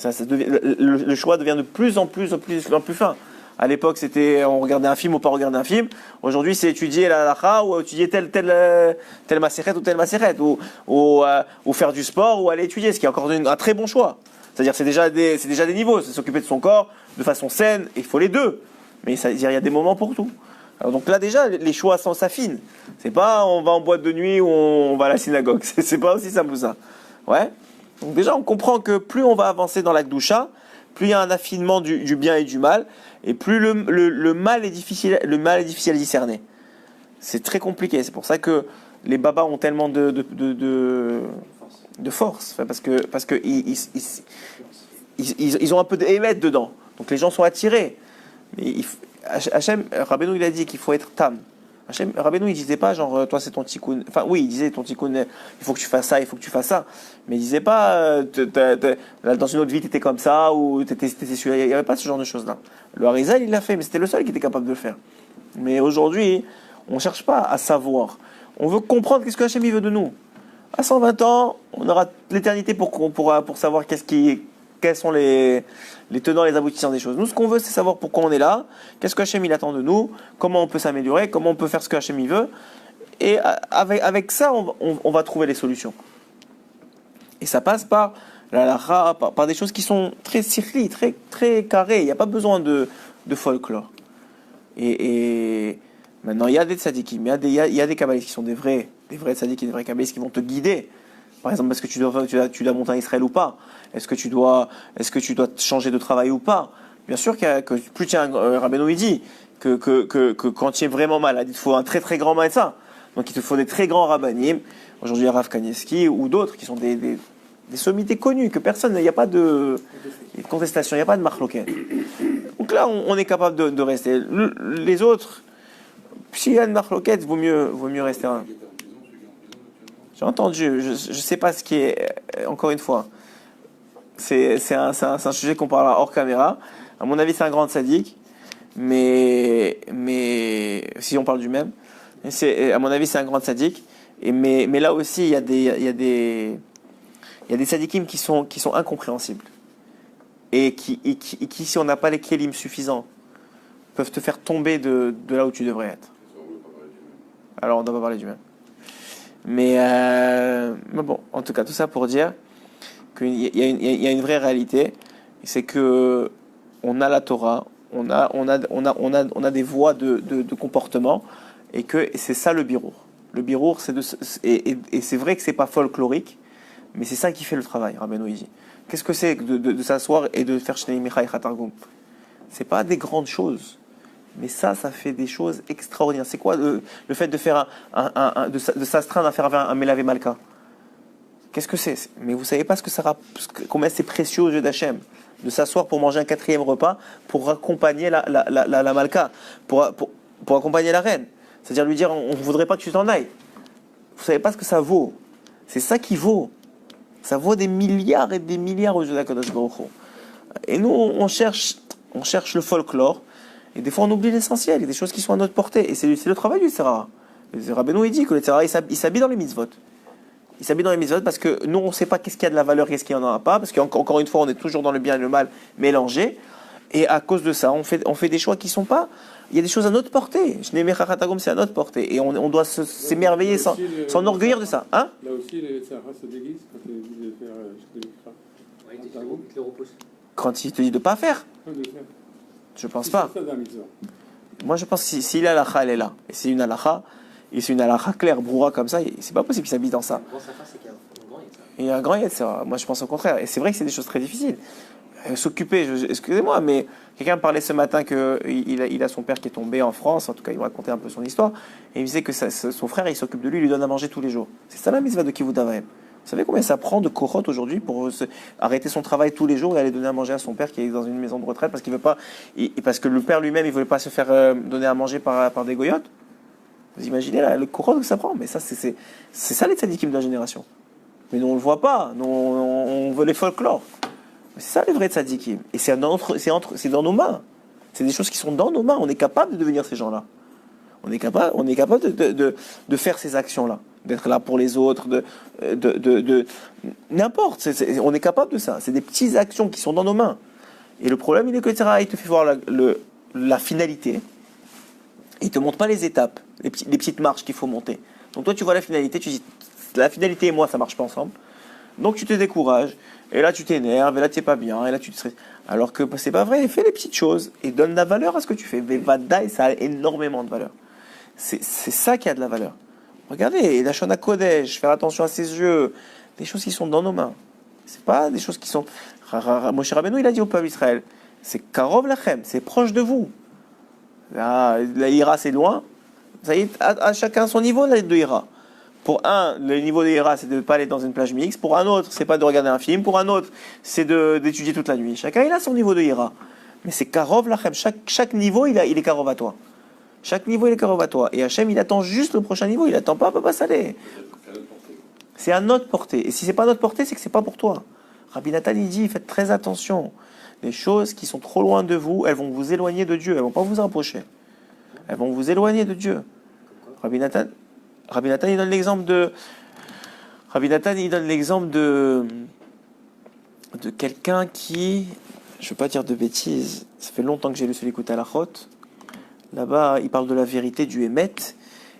Le choix devient de plus en plus fin. À l'époque, c'était on regardait un film ou pas regarder un film. Aujourd'hui, c'est étudier la halakha ou étudier tel maseret ou tel maseret. Ou faire du sport ou aller étudier, ce qui est encore un très bon choix. C'est-à-dire c'est déjà des niveaux. C'est s'occuper de son corps de façon saine. Il faut les deux. Mais il y a des moments pour tout. Alors donc là déjà, les choix s'affinent. C'est pas on va en boîte de nuit ou on va à la synagogue. C'est pas aussi simple que ça. Ouais. Donc déjà, on comprend que plus on va avancer dans la Kedusha, plus il y a un affinement du bien et du mal, et plus le mal est difficile à discerner. C'est très compliqué. C'est pour ça que les babas ont tellement de force, parce que ils ont un peu d'émet dedans. Donc les gens sont attirés. Mais Hachem, Rabbeinu il a dit qu'il faut être tam. Rabbeinu il disait pas genre toi c'est ton tikkun. Enfin oui, il disait ton tikkun, il faut que tu fasses ça, il faut que tu fasses ça. Mais il disait pas dans une autre vie t'étais comme ça ou t'étais celui-là. Il n'y avait pas ce genre de choses là. Le Harizal il l'a fait, mais c'était le seul qui était capable de le faire. Mais aujourd'hui, on cherche pas à savoir. On veut comprendre qu'est-ce que Hachem il veut de nous. À 120 ans, on aura l'éternité pour savoir quels sont les tenants, les aboutissants des choses. Nous, ce qu'on veut, c'est savoir pourquoi on est là, qu'est-ce que Hachem il attend de nous, comment on peut s'améliorer, comment on peut faire ce que Hachem il veut. Et avec ça, on va trouver les solutions. Et ça passe par des choses qui sont très circlées, très, très carrées. Il n'y a pas besoin de folklore. Et maintenant, il y a des tzadikim, il y a des kabbalistes qui sont des vrais tzadikim, des vrais kabbalistes qui vont te guider. Par exemple, est-ce que tu dois monter en Israël ou pas? Est-ce que tu dois changer de travail ou pas? Bien sûr que plus tu as Rabbeinu il dit que quand tu es vraiment malade, il te faut un très très grand médecin. Donc il te faut des très grands rabbanim. Aujourd'hui, il y a Rav Kanievski ou d'autres qui sont des sommités connues, que personne, il n'y a pas de contestation, il n'y a pas de marloquet. Donc là, on est capable de rester. Les autres, s'il y a une marloquette, vaut mieux rester. J'ai entendu, je ne sais pas ce qui est, encore une fois, c'est un sujet qu'on parlera hors caméra. À mon avis, c'est un grand tzaddik, mais si on parle du même, à mon avis, c'est un grand tzaddik. Mais là aussi, il y a des tzaddikim qui sont incompréhensibles. Et qui, si on n'a pas les kélim suffisants, peuvent te faire tomber de là où tu devrais être. Alors, on ne doit pas parler du même. Mais bon, en tout cas, tout ça pour dire qu'il y a une vraie réalité, c'est que on a la Torah, on a des voies de comportement, et que c'est ça le birour. Le birour, et c'est vrai que c'est pas folklorique, mais c'est ça qui fait le travail, Rabbeinu dit. Qu'est-ce que c'est de s'asseoir et de faire Shnei Micha et Chatargum? C'est pas des grandes choses. Mais ça fait des choses extraordinaires. C'est quoi le fait de faire de s'astreindre à faire un Melavé Malka? Qu'est-ce que c'est? Mais vous savez pas combien c'est précieux aux yeux d'Hachem de s'asseoir pour manger un 4e repas pour accompagner la Malka, pour accompagner la reine. C'est-à-dire lui dire on ne voudrait pas que tu t'en ailles. Vous savez pas ce que ça vaut. C'est ça qui vaut. Ça vaut des milliards et des milliards aux yeux d'Akadosh Baruch Hu. Et nous on cherche le folklore. Et des fois, on oublie l'essentiel. Il y a des choses qui sont à notre portée. Et c'est le travail du Tzara. Le Rabbeinu, il dit que le Tzara, il s'habille dans les mitzvot. Il s'habille dans les mitzvot parce que nous, on ne sait pas qu'est-ce qu'il y a de la valeur et qu'est-ce qu'il n'y en a pas. Parce qu'encore une fois, on est toujours dans le bien et le mal mélangés. Et à cause de ça, on fait des choix qui ne sont pas... Il y a des choses à notre portée. Shnei Micha Chatargum, c'est à notre portée. Et on doit s'émerveiller, s'enorgueillir de ça. Hein? Là aussi, les Tzara se déguisent quand ils disent de faire Shnei Micha Chatargum. Ils te le repoussent. quand il te dit de ne pas faire. Je pense pas. Moi, je pense que si l'halakha, elle est là, et c'est une halakha claire, broura comme ça, c'est pas possible qu'il s'habille dans ça. Il y a un grand yetzer. Moi, je pense au contraire. Et c'est vrai que c'est des choses très difficiles. S'occuper, excusez-moi, mais quelqu'un me parlait ce matin qu'il a son père qui est tombé en France, en tout cas, il me racontait un peu son histoire, et il me disait que son frère, il s'occupe de lui, il lui donne à manger tous les jours. C'est ça la mitzvah de Kivud Avayim. Vous savez combien ça prend de kohot aujourd'hui pour arrêter son travail tous les jours et aller donner à manger à son père qui est dans une maison de retraite parce qu'il veut pas, parce que le père lui-même il voulait pas se faire donner à manger par des goyotes. Vous imaginez là, le kohot que ça prend. Mais ça c'est ça les tzadikim de la génération. Mais nous on le voit pas, nous on veut les folklores. Mais c'est ça les vrais tzadikim. Et c'est dans nos mains. C'est des choses qui sont dans nos mains. On est capable de devenir ces gens-là. On est capable de faire ces actions-là, d'être là pour les autres, n'importe. On est capable de ça. C'est des petites actions qui sont dans nos mains. Et le problème, il est que il te fait voir la finalité. Il te montre pas les étapes, les petites marches qu'il faut monter. Donc toi, tu vois la finalité, tu dis, la finalité et moi, ça marche pas ensemble. Donc tu te décourages, et là tu t'énerves, et là tu n'es pas bien, et là tu te stresses. Alors que c'est pas vrai, fais les petites choses, et donne la valeur à ce que tu fais. Mais Vadaï, ça a énormément de valeur. C'est ça qui a de la valeur. Regardez, la Shona Kodesh, faire attention à ses yeux, des choses qui sont dans nos mains. C'est pas des choses qui sont... Moshe Rabbeinu, il a dit au peuple d'Israël, c'est Karov Lachem, c'est proche de vous. Là, la Hira, c'est loin. Ça y est, à chacun son niveau de Hira. Pour un, le niveau de Hira, c'est de ne pas aller dans une plage mixte. Pour un autre, c'est pas de regarder un film. Pour un autre, c'est d'étudier toute la nuit. Chacun, il a son niveau de Hira. Mais c'est Karov Lachem. Chaque niveau, il est Karov à toi. Chaque niveau, il est Karov à toi. Et Hachem, il attend juste le prochain niveau. Il attend pas, Papa Salé. C'est à notre portée. Et si c'est pas à notre portée, c'est que c'est pas pour toi. Rabbi Nathan, il dit, faites très attention. Les choses qui sont trop loin de vous, elles vont vous éloigner de Dieu. Elles vont pas vous rapprocher. Elles vont vous éloigner de Dieu. Rabbi Nathan, il donne l'exemple de... de quelqu'un qui... Je ne veux pas dire de bêtises. Ça fait longtemps que j'ai lu celui à la Chot. Là-bas, il parle de la vérité du Hémet.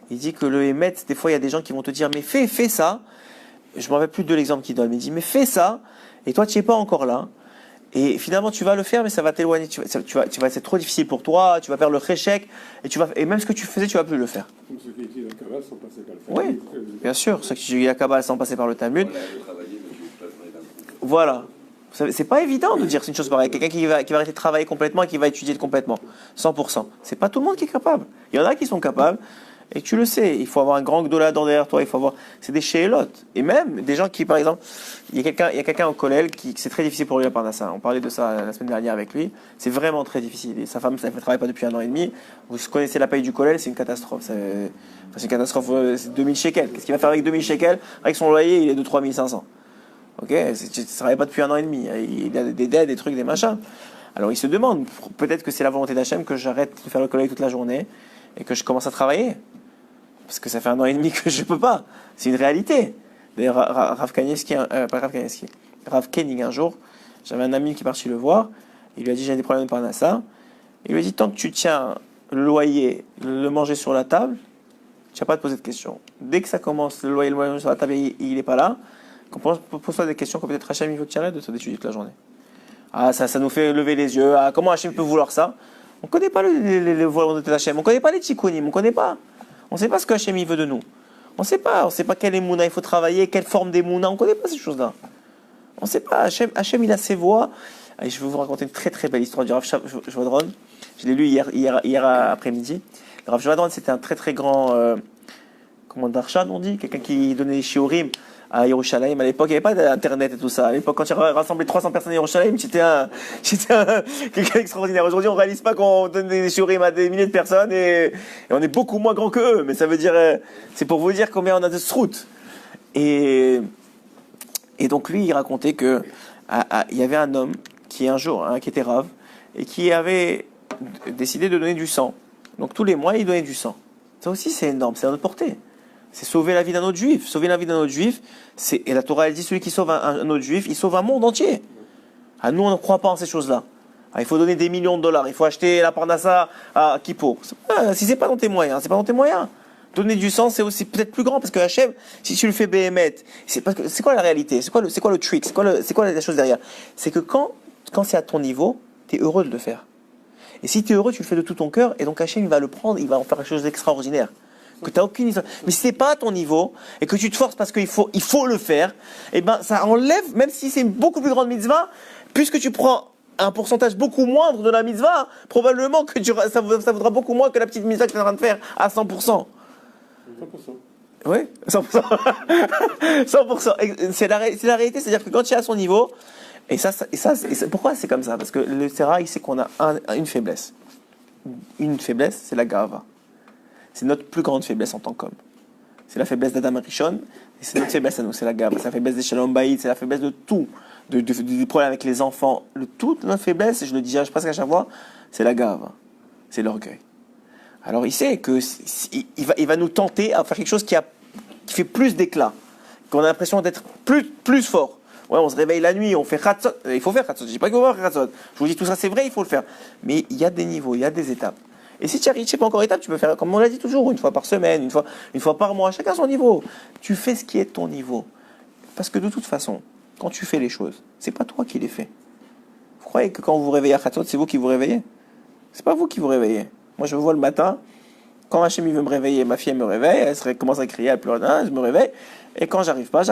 Il dit que le Hémet, des fois, il y a des gens qui vont te dire, mais fais ça. Je ne me rappelle plus de l'exemple qu'il donne, mais il dit, mais fais ça, et toi, tu n'es pas encore là. Et finalement, tu vas le faire, mais ça va t'éloigner. C'est trop difficile pour toi, tu vas faire le réchec, et même ce que tu faisais, tu ne vas plus le faire. Comme ceux qui étudient la Kabbale sans passer par le Talmud. Oui, bien sûr, ceux qui étudient la Kabbale sans passer par le Talmud. Voilà. C'est pas évident de dire une chose pareille. Quelqu'un qui va arrêter de travailler complètement et qui va étudier complètement, 100%. C'est pas tout le monde qui est capable. Il y en a qui sont capables, et tu le sais. Il faut avoir un grand gdola derrière toi. C'est des shélotes. Et même des gens qui, par exemple, il y a quelqu'un au collège qui c'est très difficile pour lui à Parnassa. On parlait de ça la semaine dernière avec lui. C'est vraiment très difficile. Et sa femme, ça ne travaille pas depuis 1 an et demi. Vous connaissez la paye du collège, c'est une catastrophe. C'est une catastrophe. C'est 2000 shekels. Qu'est-ce qu'il va faire avec 2000 shekels? Avec son loyer, il est de 3500. Ok, il ne travaille pas depuis 1 an et demi. Il a des dettes, des trucs, des machins. Alors il se demande, peut-être que c'est la volonté d'Hachem que j'arrête de faire le collègue toute la journée et que je commence à travailler. Parce que ça fait 1 an et demi que je ne peux pas. C'est une réalité. D'ailleurs, Rav Koenig, un jour, j'avais un ami qui est parti le voir. Il lui a dit, j'ai des problèmes de Parnassa. Il lui a dit, tant que tu tiens le loyer, le manger sur la table, tu n'as pas à te poser de questions. Dès que ça commence, le loyer, le manger sur la table, il n'est pas là. Pose-toi des questions que peut-être Hachem il veut que tu arrêtes d'étudier toute la journée. Ah, ça nous fait lever les yeux. Ah, comment Hachem peut vouloir ça? On ne connaît pas les volontés d'Hachem. On ne connaît pas les tikkunim. On ne connaît pas. On ne sait pas ce que Hachem il veut de nous. On ne sait pas quelle émouna il faut travailler, quelle forme d'émouna. On ne connaît pas ces choses-là. On ne sait pas. Hachem il a ses voies. Allez, je vais vous raconter une très très belle histoire du Rav Shvadron. Je l'ai lu hier après-midi. Le Rav Shvadron, c'était un très très grand darshan, on dit, quelqu'un qui donnait des shiurim à Yerushalayim. À l'époque, il n'y avait pas d'internet et tout ça. À l'époque, quand tu as rassemblé 300 personnes à Yerushalayim, c'était quelqu'un extraordinaire. Aujourd'hui, on ne réalise pas qu'on donne des shiurim à des milliers de personnes et on est beaucoup moins grand que eux. Mais ça veut dire, c'est pour vous dire combien on a de srout. Et donc lui, il racontait que il y avait un homme qui un jour, qui était rave, et qui avait décidé de donner du sang. Donc tous les mois, il donnait du sang. Ça aussi, c'est énorme, c'est à notre portée. C'est sauver la vie d'un autre juif. Sauver la vie d'un autre juif, et la Torah, elle dit, celui qui sauve un autre juif, il sauve un monde entier. Ah, nous, on ne croit pas en ces choses-là. Ah, il faut donner des millions de dollars, il faut acheter la Parnassa à Kippo. Si c'est pas dans tes moyens, c'est pas dans tes moyens. Donner du sang, c'est aussi peut-être plus grand, parce que Hachem, si tu le fais béhémet, c'est quoi la réalité? C'est quoi le trick? C'est quoi la chose derrière? C'est que quand quand c'est à ton niveau, tu es heureux de le faire. Et si tu es heureux, tu le fais de tout ton cœur, et donc Hachem, il va le prendre, il va en faire quelque chose d'extraordinaire. Que tu n'as aucune histoire. Mais si c'est pas à ton niveau, et que tu te forces parce qu'il faut le faire, et ben ça enlève, même si c'est une beaucoup plus grande mitzvah, puisque tu prends un pourcentage beaucoup moindre de la mitzvah, probablement que ça vaudra beaucoup moins que la petite mitzvah que tu es en train de faire à 100%. 100%. Oui, 100%. 100%. C'est la réalité, c'est-à-dire que quand tu es à son niveau, et ça, pourquoi c'est comme ça? Parce que le Sera, il sait qu'on a une faiblesse. Une faiblesse, c'est la gava. C'est notre plus grande faiblesse en tant qu'homme. C'est la faiblesse d'Adam Rishon, et c'est notre faiblesse à nous, c'est la gava. C'est la faiblesse des Shalom Bayit, c'est la faiblesse de tout. Des problèmes avec les enfants. Toute notre faiblesse, et je le dis presque à chaque fois, c'est la gava. C'est l'orgueil. Alors il sait que il va nous tenter à faire quelque chose qui fait plus d'éclat, qu'on a l'impression d'être plus fort. Ouais, on se réveille la nuit, on fait khatzot. Il faut faire khatzot. Je dis pas qu'il faut faire khatzot. Je vous dis tout ça, c'est vrai, il faut le faire. Mais il y a des niveaux, il y a des étapes. Et si tu arrives, je sais pas encore étape, tu peux faire comme on l'a dit toujours, une fois par semaine, une fois par mois, chacun son niveau. Tu fais ce qui est ton niveau. Parce que de toute façon, quand tu fais les choses, c'est pas toi qui les fais. Vous croyez que quand vous vous réveillez à khatzot, c'est vous qui vous réveillez? C'est pas vous qui vous réveillez. Moi, je me vois le matin, quand Hachem veut me réveiller, ma fille elle me réveille, elle commence à crier, elle pleure, je me réveille, et quand j'arrive pas.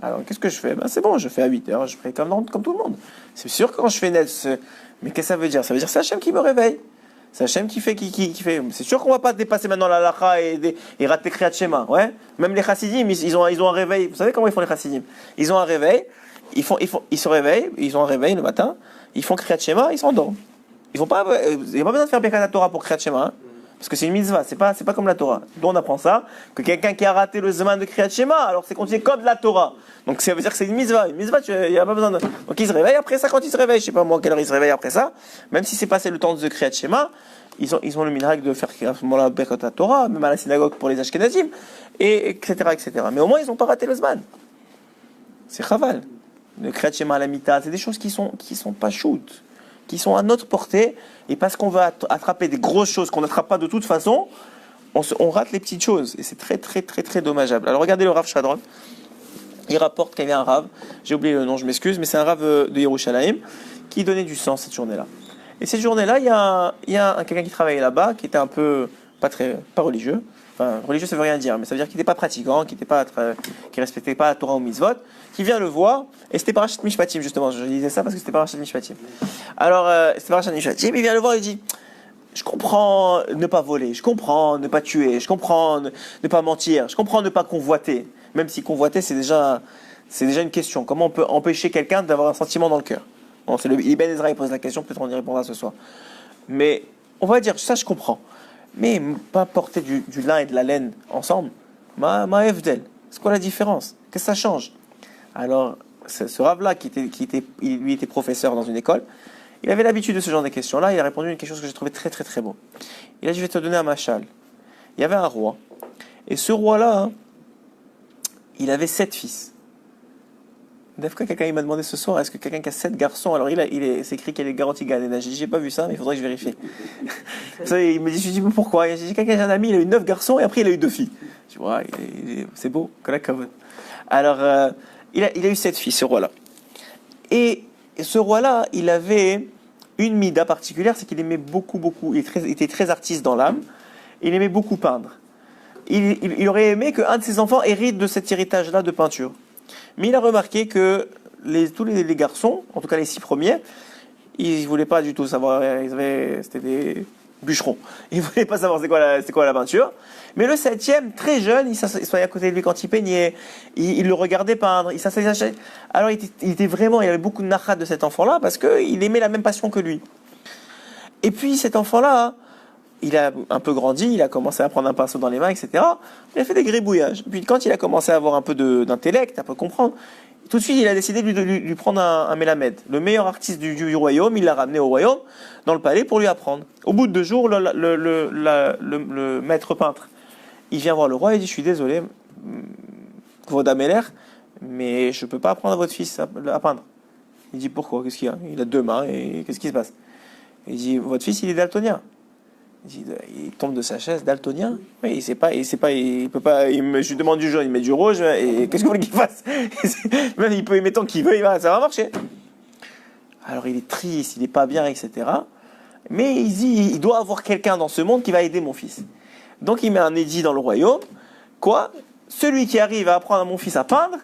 Alors, qu'est-ce que je fais? C'est bon, je fais à 8h, je fais comme tout le monde. C'est sûr que quand je fais net, mais qu'est-ce que ça veut dire? Ça veut dire que c'est Hachem qui me réveille. C'est Hachem qui fait. C'est sûr qu'on va pas dépasser maintenant la lacha et rater Kriyat Shema, ouais? Même les chassidim, ils ont un réveil. Vous savez comment ils font les chassidim? Ils ont un réveil, ils se réveillent, ils ont un réveil le matin, ils font Kriyat Shema, ils s'endorment. Il n'y a pas besoin de faire Birkat Torah pour Kriyat Shema, hein, parce que c'est une mitzvah, c'est pas comme la Torah. D'où on apprend ça, que quelqu'un qui a raté le Zman de Kriyat Shema, alors c'est considéré comme de la Torah. Donc ça veut dire que c'est une mitzvah. Une mitzvah, il n'y a pas besoin de. Donc il se réveille après ça, quand il se réveille, je sais pas moi à quelle heure il se réveille après ça, même si c'est passé le temps de Kriyat Shema, ils ont le minhag de faire à ce moment-là Birkat Torah, même à la synagogue pour les Ashkenazim, etc. Mais au moins ils n'ont pas raté le Zman. C'est chaval. Le Kriyat Shema à la mita, c'est des choses qui sont pas shoot, qui sont à notre portée, et parce qu'on va attraper des grosses choses qu'on n'attrape pas de toute façon, on rate les petites choses, et c'est très très très très dommageable. Alors regardez le Rav Shadron, il rapporte qu'il y avait un Rav, j'ai oublié le nom, je m'excuse, mais c'est un Rav de Yerushalayim, qui donnait du sang cette journée-là. Et cette journée-là, il y a quelqu'un qui travaillait là-bas, qui était un peu pas religieux. Enfin, religieux, ça veut rien dire, mais ça veut dire qu'il n'était pas pratiquant, qui respectait pas la Torah ou mitzvot, qui vient le voir, et c'était Parashat Mishpatim, justement, je disais ça parce que c'était Parashat Mishpatim. Alors, c'était Parashat Mishpatim, il vient le voir et il dit, je comprends ne pas voler, je comprends ne pas tuer, je comprends ne pas mentir, je comprends ne pas convoiter, même si convoiter, c'est déjà une question. Comment on peut empêcher quelqu'un d'avoir un sentiment dans le cœur? Bon, c'est Ibn Ezra qui pose la question, peut-être on y répondra ce soir. Mais, on va dire, ça je comprends. Mais pas porter du lin et de la laine ensemble, ma evdel, c'est quoi la différence? Qu'est-ce que ça change? Alors, ce Rav-là, lui était professeur dans une école, il avait l'habitude de ce genre de questions-là, il a répondu à quelque chose que j'ai trouvé très très très beau. Il a dit, je vais te donner un machal. Il y avait un roi, et ce roi-là, il avait 7 fils. D'après quelqu'un m'a demandé ce soir, est-ce que quelqu'un qui a 7 garçons, alors c'est écrit qu'il est garanti Gan. J'ai pas vu ça, mais il faudrait que je vérifie. Il me dit, je dis, mais pourquoi? J'ai dit, quelqu'un, j'ai un ami, il a eu 9 garçons et après il a eu 2 filles. Je dis, ouais, c'est beau, alors, il a eu 7 filles, ce roi-là. Et ce roi-là, il avait une mida particulière, c'est qu'il aimait beaucoup, il était très artiste dans l'âme, il aimait beaucoup peindre. Il aurait aimé qu'un de ses enfants hérite de cet héritage-là de peinture. Mais il a remarqué que tous les garçons, en tout cas les 6 premiers, ils ne voulaient pas du tout savoir, c'était des bûcherons. Ils ne voulaient pas savoir c'est quoi la peinture. Mais le 7e, très jeune, il s'assoyait à côté de lui quand il peignait, il le regardait peindre, il s'asseyait. Alors il avait beaucoup de nachat de cet enfant-là, parce qu'il aimait la même passion que lui. Et puis cet enfant-là, il a un peu grandi, il a commencé à prendre un pinceau dans les mains, etc. Il a fait des gribouillages. Puis quand il a commencé à avoir un peu d'intellect, à peu comprendre, tout de suite il a décidé de lui prendre un mélamède. Le meilleur artiste du royaume, il l'a ramené au royaume, dans le palais, pour lui apprendre. Au bout de 2 jours, le maître peintre, il vient voir le roi et dit, je suis désolé, Kvodameler, mais je ne peux pas apprendre à votre fils à peindre. Il dit, pourquoi? Qu'est-ce qu'il y a? Il a 2 mains, et qu'est-ce qui se passe? Il dit, votre fils, il est daltonien. Il tombe de sa chaise, daltonien. Oui, il peut pas. Je lui demande du jaune, il met du rouge. Et qu'est-ce que vous voulez qu'il fasse? Même il peut y mettre tant qu'il veut, ça va marcher. Alors il est triste, il n'est pas bien, etc. Mais il dit, il doit avoir quelqu'un dans ce monde qui va aider mon fils. Donc il met un édit dans le royaume. Quoi? Celui qui arrive à apprendre à mon fils à peindre,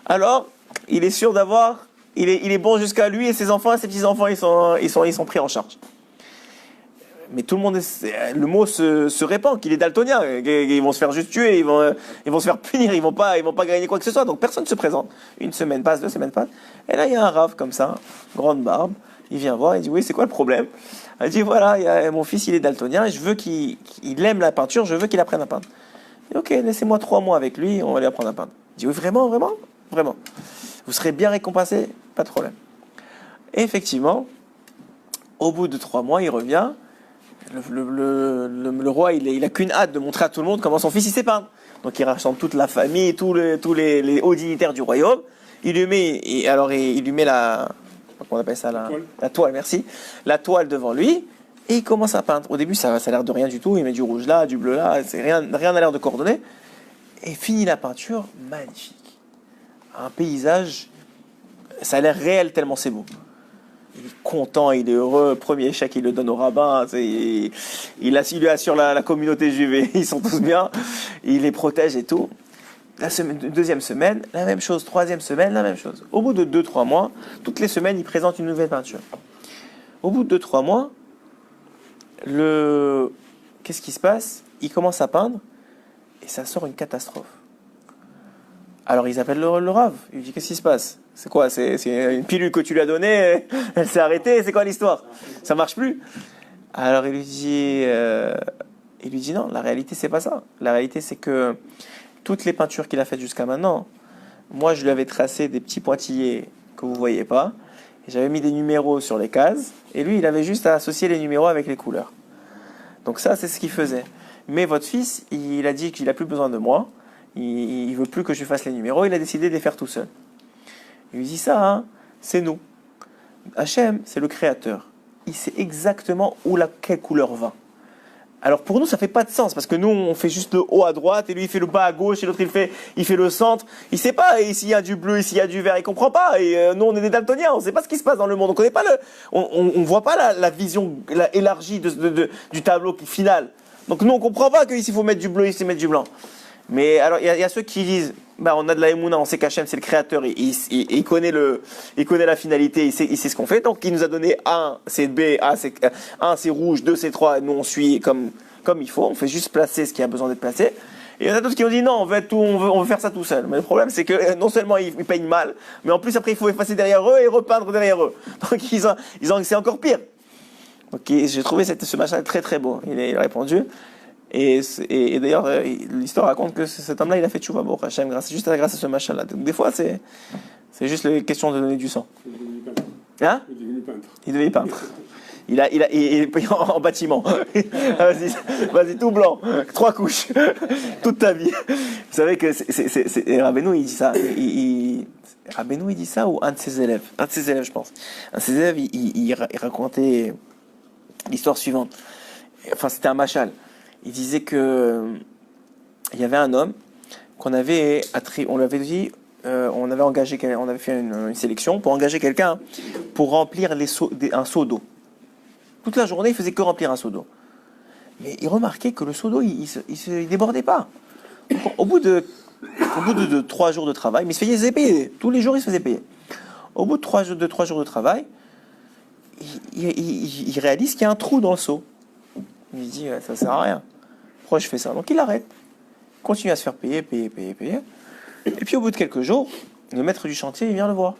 alors il est sûr d'avoir, il est bon jusqu'à lui et ses enfants et ses petits-enfants, ils sont pris en charge. Mais tout le monde, le mot se répand qu'il est daltonien. Ils vont se faire juste tuer, ils vont se faire punir, ils vont pas gagner quoi que ce soit. Donc personne ne se présente. Une semaine passe, 2 semaines passent. Et là, il y a un rave comme ça, grande barbe. Il vient voir, il dit oui, c'est quoi le problème? Il dit voilà, mon fils, il est daltonien et je veux qu'il aime la peinture, je veux qu'il apprenne à peindre. Il dit, ok, laissez-moi 3 mois avec lui, on va lui apprendre à peindre. Il dit oui, vraiment, vraiment, vraiment. Vous serez bien récompensé, pas de problème. Et effectivement, au bout de 3 mois, il revient. Le roi, il a qu'une hâte de montrer à tout le monde comment son fils il sait peindre. Donc il rassemble toute la famille, tous les hauts dignitaires du royaume. Il lui met la, comment on appelle ça, la toile, merci, la toile devant lui, et il commence à peindre. Au début, ça a l'air de rien du tout. Il met du rouge là, du bleu là, rien n'a l'air de coordonner. Et finit la peinture, magnifique. Un paysage, ça a l'air réel tellement c'est beau. Il est content, il est heureux. Premier chèque, il le donne au rabbin. Il lui assure la communauté juive. Ils sont tous bien. Il les protège et tout. Deuxième semaine, la même chose. Troisième semaine, la même chose. Au bout de 2-3 mois, toutes les semaines, il présente une nouvelle peinture. Au bout de 2-3 mois, qu'est-ce qui se passe? Il commence à peindre et ça sort une catastrophe. Alors ils appellent le Rav. Il dit qu'est-ce qui se passe? C'est quoi? C'est une pilule que tu lui as donnée, elle s'est arrêtée, c'est quoi l'histoire? Ça marche plus? Alors il lui dit non, la réalité c'est pas ça. La réalité c'est que toutes les peintures qu'il a faites jusqu'à maintenant, moi je lui avais tracé des petits pointillés que vous voyez pas, et j'avais mis des numéros sur les cases, et lui il avait juste à associer les numéros avec les couleurs. Donc ça c'est ce qu'il faisait. Mais votre fils, il a dit qu'il a plus besoin de moi. Il veut plus que je fasse les numéros, il a décidé de les faire tout seul. Il lui dit ça, c'est nous. Hachem, c'est le créateur. Il sait exactement quelle couleur va. Alors pour nous, ça fait pas de sens, parce que nous, on fait juste le haut à droite, et lui, il fait le bas à gauche, et l'autre, il fait le centre. Il sait pas, ici, il y a du bleu, ici, il y a du vert, il comprend pas. Et nous, on est des daltoniens, on sait pas ce qui se passe dans le monde. On connaît pas on voit pas la vision élargie du tableau final. Donc nous, on comprend pas qu'ici, il faut mettre du bleu, ici, mettre du blanc. Mais alors, il y a ceux qui disent, on a de la émouna, on sait qu'Hachem c'est le créateur, il connaît la finalité, il sait ce qu'on fait, donc il nous a donné 1 c'est B, 1 c'est rouge, 2 c'est 3, nous on suit comme il faut, on fait juste placer ce qui a besoin d'être placé. Et il y en a d'autres qui ont dit non, on veut faire ça tout seul. Mais le problème c'est que non seulement ils peignent mal, mais en plus après il faut effacer derrière eux et repeindre derrière eux. Donc c'est encore pire. Donc j'ai trouvé ce machin très très beau. Il a répondu. Et d'ailleurs, l'histoire raconte que cet homme-là, il a fait tchouva pour Hachem grâce à ce machin-là. Donc des fois, c'est juste une question de donner du sang. Hein? Il devait peintre. Il est en bâtiment. Vas-y, tout blanc, 3 couches, toute ta vie. Vous savez que Rabbeinu, il dit ça. Rabbeinu, il dit ça ou un de ses élèves? Un de ses élèves, je pense. Un de ses élèves, il racontait l'histoire suivante. Enfin, c'était un machal. Il disait que il y avait un homme on lui avait dit, on avait fait une sélection pour engager quelqu'un pour remplir un seau d'eau. Toute la journée, il faisait que remplir un seau d'eau. Mais il remarquait que le seau d'eau, il se débordait pas. Au bout de 3 jours de travail, mais il se faisait payer. Tous les jours, il se faisait payer. Au bout de 3 jours de travail, il réalise qu'il y a un trou dans le seau. Il se dit, ça sert à rien. Pourquoi je fais ça? Donc il arrête. Il continue à se faire payer. Et puis au bout de quelques jours, le maître du chantier, il vient le voir.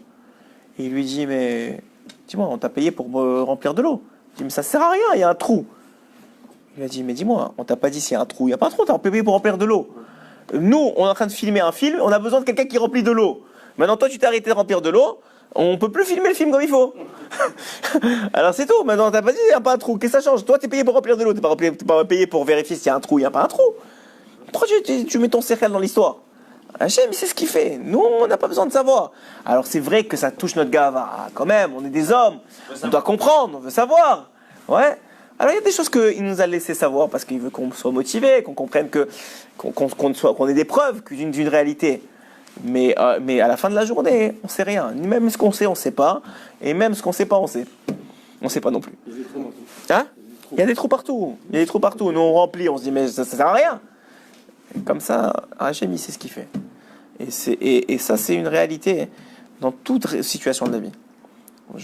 Et il lui dit, mais dis-moi, on t'a payé pour remplir de l'eau. Il dit, mais ça sert à rien, il y a un trou. Il a dit, mais dis-moi, on t'a pas dit s'il y a un trou. Il n'y a pas un trou, t'as payé pour remplir de l'eau. Nous, on est en train de filmer un film, on a besoin de quelqu'un qui remplit de l'eau. Maintenant, toi, tu t'es arrêté de remplir de l'eau, on peut plus filmer le film comme il faut. Alors c'est tout, maintenant, t'as pas dit, il n'y a pas un trou. Qu'est-ce que ça change? Toi, t'es payé pour remplir de l'eau, t'es pas payé pour vérifier s'il y a un trou, il n'y a pas un trou. Pourquoi tu mets ton cercle dans l'histoire? Hachem, c'est ce qu'il fait. Nous, on n'a pas besoin de savoir. Alors c'est vrai que ça touche notre gava. Quand même, on est des hommes. On doit comprendre, on veut savoir. Ouais. Alors il y a des choses qu'il nous a laissé savoir parce qu'il veut qu'on soit motivé, qu'on comprenne qu'on ait des preuves d'une réalité. Mais à la fin de la journée, on sait rien. Même ce qu'on sait, on sait pas. Et même ce qu'on sait pas, on sait. On sait pas non plus. Hein? Il y a des trous partout. Il y a des trous partout. Nous, on remplit, on se dit, mais ça sert à rien. Et comme ça, Hachem, il sait ce qu'il fait. Et ça, c'est une réalité dans toute situation de la vie.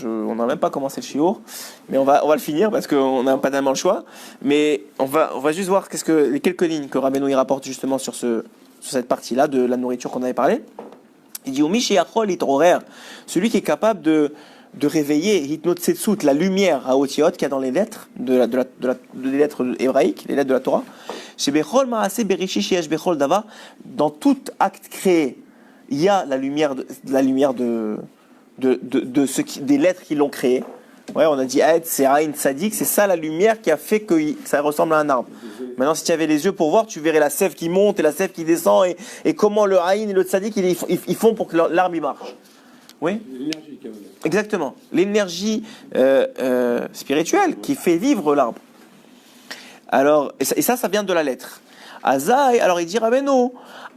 On n'a même pas commencé le shiur, mais on va le finir parce qu'on n'a pas tellement le choix. Mais on va juste voir les quelques lignes que Rabbeinu y rapporte justement sur cette partie-là de la nourriture qu'on avait parlé. Il dit celui qui est capable de réveiller Hitnotsetsut, la lumière à Otiot qu'il y a dans les lettres des lettres hébraïques, les lettres de la Torah. Dans tout acte créé, il y a la lumière des lettres qui l'ont créé. Ouais, on a dit Aed, c'est Aïn Tzadik, c'est ça la lumière qui a fait que ça ressemble à un arbre. Maintenant, si tu avais les yeux pour voir, tu verrais la sève qui monte et la sève qui descend et comment le Aïn et le Tzadik ils font pour que l'arbre il marche. Oui. L'énergie quand même. Exactement. L'énergie spirituelle qui fait vivre l'arbre. Alors, et ça vient de la lettre. Azai, alors il dit Rabbeinu,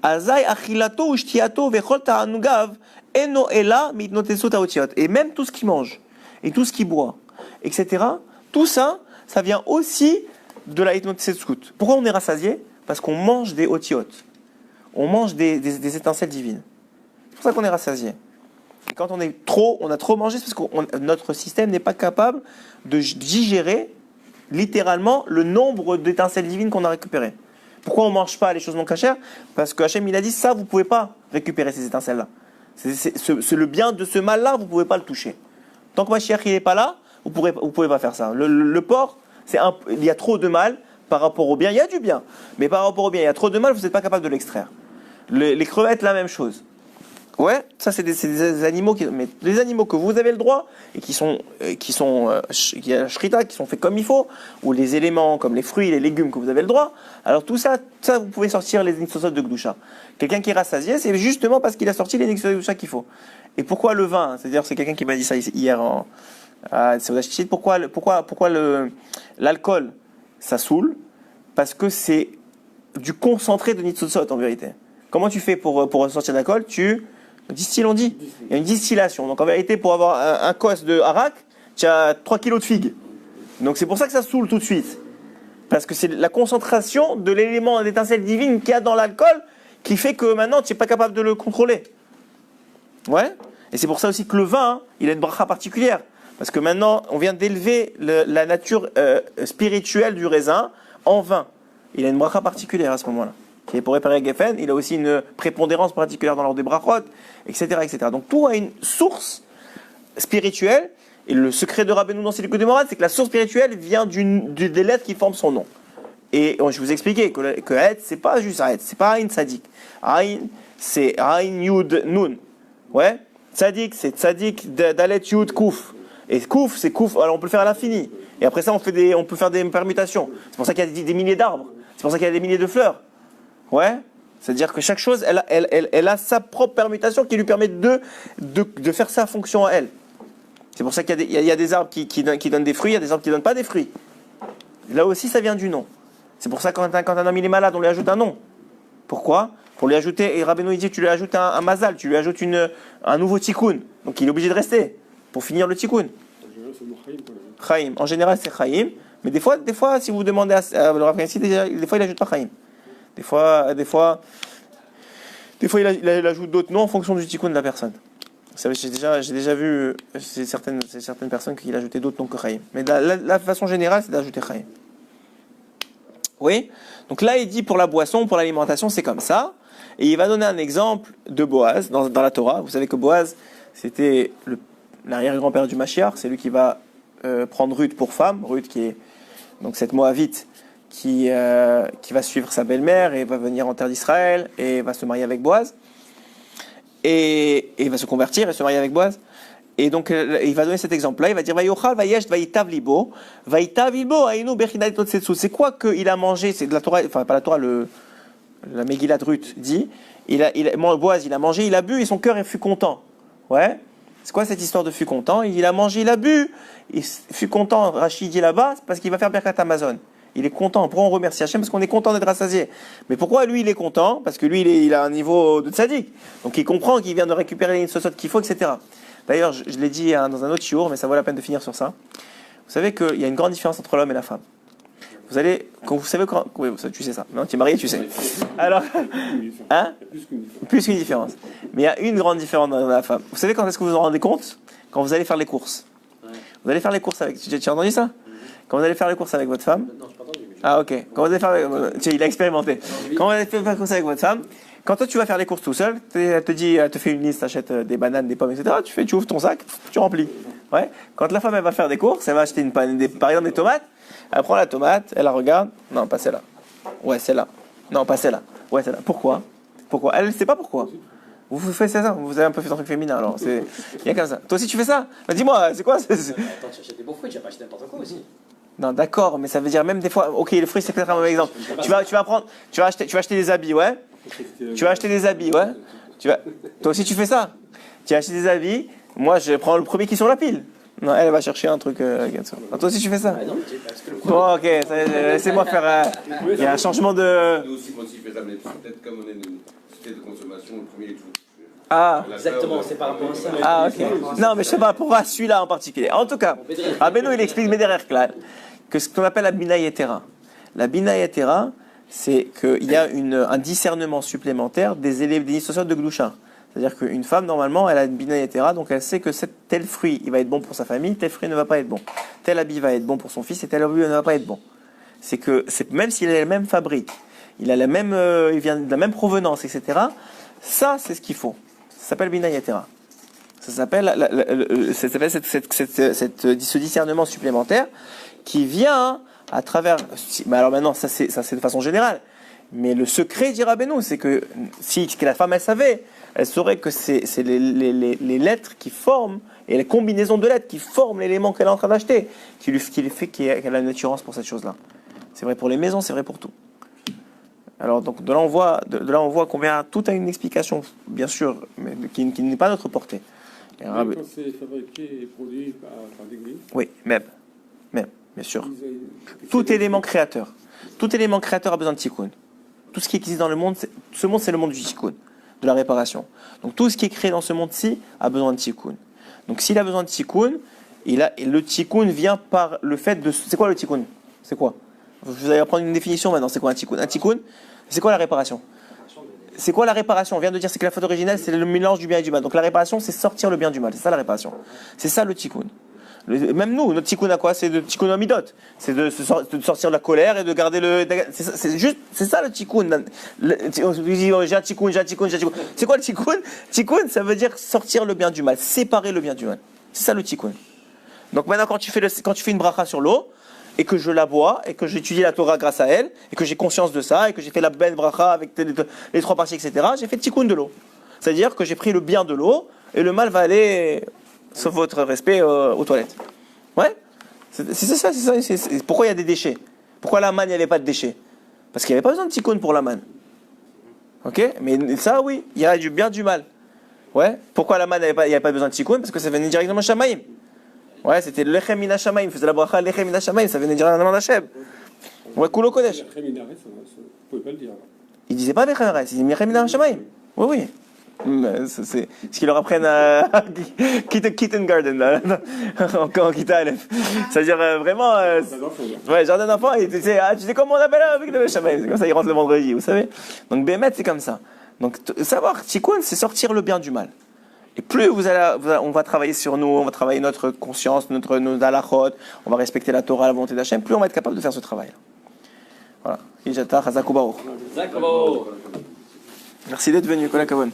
Azai achilato ushtiato vechol ta'anugav eno ela mitnotesut haotiot. Et même tout ce qu'il mange, et tout ce qu'il boit, etc. Tout ça, ça vient aussi de la hitnotesut. Pourquoi on est rassasié? Parce qu'on mange des otiot. On mange des étincelles divines. C'est pour ça qu'on est rassasié. Et quand on a trop mangé, c'est parce que notre système n'est pas capable de digérer littéralement le nombre d'étincelles divines qu'on a récupérées. Pourquoi on ne mange pas les choses non cachères? Parce que Hachem il a dit ça, vous ne pouvez pas récupérer ces étincelles-là. C'est le bien de ce mal-là, vous ne pouvez pas le toucher. Tant que Mashiach n'est pas là, vous ne pouvez pas faire ça. Le porc, il y a trop de mal par rapport au bien. Il y a du bien, mais par rapport au bien, il y a trop de mal, vous n'êtes pas capable de l'extraire. Les crevettes, la même chose. Ouais, ça c'est des animaux mais les animaux que vous avez le droit et qui y a la shrita, qui sont faits comme il faut, ou les éléments comme les fruits, les légumes que vous avez le droit. Alors tout ça vous pouvez sortir les nixosot de Gdusha. Quelqu'un qui est rassasié, c'est justement parce qu'il a sorti les nixosot de Gdusha qu'il faut. Et pourquoi le vin? C'est-à-dire c'est quelqu'un qui m'a dit ça hier à Seudachit. Pourquoi l'alcool ça saoule? Parce que c'est du concentré de nixosot en vérité. Comment tu fais pour sortir de l'alcool? Distille, on dit. Il y a une distillation. Donc en vérité, pour avoir un kos de harak, tu as 3 kilos de figues. Donc c'est pour ça que ça saoule tout de suite. Parce que c'est la concentration de l'élément d'étincelle divine qu'il y a dans l'alcool qui fait que maintenant tu n'es pas capable de le contrôler. Ouais. Et c'est pour ça aussi que le vin, il a une bracha particulière. Parce que maintenant, on vient d'élever la nature spirituelle du raisin en vin. Il a une bracha particulière à ce moment-là. Qui est pour réparer Geffen, il a aussi une prépondérance particulière dans l'ordre des brachot, etc., etc. Donc tout a une source spirituelle, et le secret de Rabbeinu dans Silikut Moran, c'est que la source spirituelle vient des lettres qui forment son nom. Et je vous ai expliqué que Aed, c'est pas juste Aed, c'est pas Aïn Tzadik. Aïn, c'est Aïn Yud Nun. Ouais? Tzadik, c'est Tzadik Dalet Yud Kouf. Et Kouf, c'est Kouf, alors on peut le faire à l'infini. Et après ça, on peut faire des permutations. C'est pour ça qu'il y a des milliers d'arbres. C'est pour ça qu'il y a des milliers de fleurs. Ouais, c'est-à-dire que chaque chose, elle a sa propre permutation qui lui permet de faire sa fonction à elle. C'est pour ça qu'il y a des arbres qui donnent des fruits, il y a des arbres qui ne donnent pas des fruits. Là aussi, ça vient du nom. C'est pour ça que quand un homme il est malade, on lui ajoute un nom. Pourquoi? Pour lui ajouter, et Rabbeinu il dit, tu lui ajoutes un mazal, tu lui ajoutes un nouveau tikkun. Donc il est obligé de rester pour finir le tikkun. Chaim. En général, c'est Chaim. Mais des fois, si vous demandez à le Rav Kanssi, des fois, il n'ajoute pas Chaim. Des fois, il ajoute d'autres noms en fonction du tikkun de la personne. Vous savez, j'ai déjà vu certaines personnes qui ajoutaient d'autres noms que Chaim. Mais la façon générale, c'est d'ajouter Chaim. Oui. Donc là, il dit pour la boisson, pour l'alimentation, c'est comme ça. Et il va donner un exemple de Boaz dans la Torah. Vous savez que Boaz, c'était l'arrière-grand-père du Mashiach. C'est lui qui va prendre Ruth pour femme. Ruth qui est donc cette Moabite qui va suivre sa belle-mère et va venir en terre d'Israël et va se marier avec Boaz et va se convertir et se marier avec Boaz. Et donc il va donner cet exemple-là, il va dire Vayochal vayesh vaïtav libo ainu bechinat totsetsu. C'est quoi qu'il a mangé? C'est de la Torah, enfin pas la Torah, la Megillah de Ruth dit Boaz il a mangé, il a bu et son cœur fut content. Ouais. C'est quoi cette histoire de fut content? Il a mangé, il a bu, il fut content, Rachid dit là-bas, parce qu'il va faire Birkat Amazon. Il est content. Pourquoi on remercie Hachem? Parce qu'on est content d'être rassasié. Mais pourquoi lui, il est content? Parce que lui, il a un niveau de tzaddik. Donc il comprend qu'il vient de récupérer les sosot qu'il faut, etc. D'ailleurs, je l'ai dit dans un autre shiur, mais ça vaut la peine de finir sur ça. Vous savez qu'il y a une grande différence entre l'homme et la femme. Vous savez quand... Oui, tu sais ça. Non, tu es marié, tu sais. Alors, hein? Plus qu'une différence. Mais il y a une grande différence dans la femme. Vous savez quand est-ce que vous vous en rendez compte? Quand vous allez faire les courses. Vous allez faire les courses avec... Tu as entendu ça? Quand vous allez faire les courses avec votre femme. Non, je n'ai pas entendu. Ah, ok. Quand vous allez faire... Il a expérimenté. Quand vous allez faire les courses avec votre femme, quand toi tu vas faire les courses tout seul, elle te fait une liste, t'achètes des bananes, des pommes, etc. Tu ouvres ton sac, tu remplis. Ouais. Quand la femme elle va faire des courses, elle va acheter par exemple des tomates. Elle prend la tomate, elle la regarde. Non, pas celle-là. Ouais, celle-là. Non, pas celle-là. Ouais, celle-là. Pourquoi? Elle ne sait pas pourquoi. Vous faites ça? Vous avez un peu fait un truc féminin alors. Il y a comme ça. Toi aussi tu fais ça? Bah, dis-moi, c'est quoi? Attends, tu achètes des beaux fruits, tu vas pas acheter n'importe quoi aussi. Non, d'accord, mais ça veut dire même des fois. Ok, les fruits c'est peut-être un mauvais exemple. Tu vas acheter des habits, ouais. Tu vas acheter des habits, ouais. Toi aussi tu fais ça. Tu vas acheter des habits. Moi, je prends le premier qui est sur la pile. Non, elle va chercher un truc. Toi aussi tu fais ça. Non, parce que le Bon, ok, laissez-moi faire. Il y a un changement de. Nous aussi, moi aussi, je fais ça, mais peut-être comme on est une société de consommation, le premier est tout. Ah. Exactement, c'est par rapport à ça. Ah, ok. Non, mais je sais pas pourquoi celui-là en particulier. En tout cas, Rabbeinu, il explique Mederer Klal que ce qu'on appelle la Bina Yetera. La Bina Yetera, c'est qu'il y a un discernement supplémentaire des associations de Gloucha. C'est-à-dire qu'une femme, normalement, elle a une Bina Yetera, donc elle sait que tel fruit, il va être bon pour sa famille, tel fruit ne va pas être bon. Tel habit va être bon pour son fils et tel habit ne va pas être bon. C'est que, même s'il a la même fabrique, il vient de la même provenance, etc., ça, c'est ce qu'il faut. Ça s'appelle Bina Yetera. Ça s'appelle ce discernement supplémentaire qui vient à travers. Mais alors maintenant, ça c'est de façon générale. Mais le secret, dit Rabbeinu, c'est que si la femme elle savait, elle saurait que c'est les lettres qui forment et les combinaisons de lettres qui forment l'élément qu'elle est en train d'acheter qui lui fait qu'elle a une assurance pour cette chose-là. C'est vrai pour les maisons, c'est vrai pour tout. Alors donc de là on voit combien tout a une explication, bien sûr, mais qui n'est pas à notre portée. Quand c'est fabriqué et produit par l'église. Oui, même, bien sûr. Tout élément créateur a besoin de tikkun. Tout ce qui existe dans le monde, ce monde c'est le monde du tikkun, de la réparation. Donc tout ce qui est créé dans ce monde-ci a besoin de tikkun. Donc s'il a besoin de tikkun, le tikkun vient par le fait de. C'est quoi le tikkun? C'est quoi? Vous allez apprendre une définition maintenant. C'est quoi un tikkun? Un tikkun, c'est quoi la réparation? C'est quoi la réparation? On vient de dire c'est que la faute originelle, c'est le mélange du bien et du mal. Donc la réparation, c'est sortir le bien du mal. C'est ça la réparation. C'est ça le tikkun. Même nous, notre tikkun à quoi? C'est de tikkun amidot. C'est de sortir de la colère et de garder le. C'est ça le tikkun. On dit j'ai un tikkun. C'est quoi le tikkun? Tikkun, ça veut dire sortir le bien du mal, séparer le bien du mal. C'est ça le tikkun. Donc maintenant, quand tu fais une bracha sur l'eau, et que je la bois, et que j'étudie la Torah grâce à elle, et que j'ai conscience de ça, et que j'ai fait la ben bracha avec les trois parties, etc., j'ai fait tikkun de l'eau. C'est-à-dire que j'ai pris le bien de l'eau, et le mal va aller, sauf votre respect, aux toilettes. Ouais? C'est ça. Pourquoi il y a des déchets? Pourquoi la manne, il n'y avait pas de déchets? Parce qu'il n'y avait pas besoin de tikkun pour la manne. Ok? Mais ça, oui, il y a du bien, du mal. Ouais? Pourquoi la manne, il n'y avait pas besoin de tikkun? Parce que ça venait directement de Shamaïm. Ouais, c'était le lechem min hashamayim, il faisait la bracha lechem min hashamayim, ça venait directement d'Hachem. Ouais, kulo kodesh. Lechem min haaretz, vous ne pouvez pas le dire. Il disait pas lechem min haaretz, il disait lechem min hashamayim. Oui. C'est ce qu'ils leur apprennent à Kitten Garden, là, en Kita Aleph. C'est-à-dire vraiment. Ouais, jardin d'enfants, et tu sais comment on appelle avec le hashamayim, c'est comme ça, ils rentrent le vendredi, vous savez. Donc Bémet, c'est comme ça. Donc savoir, tikkun, c'est sortir le bien du mal. Et plus on va travailler sur nous, on va travailler notre conscience, nos halachot, on va respecter la Torah, la volonté d'Hachem, plus on va être capable de faire ce travail. Voilà. Merci d'être venu, Kol hakavod.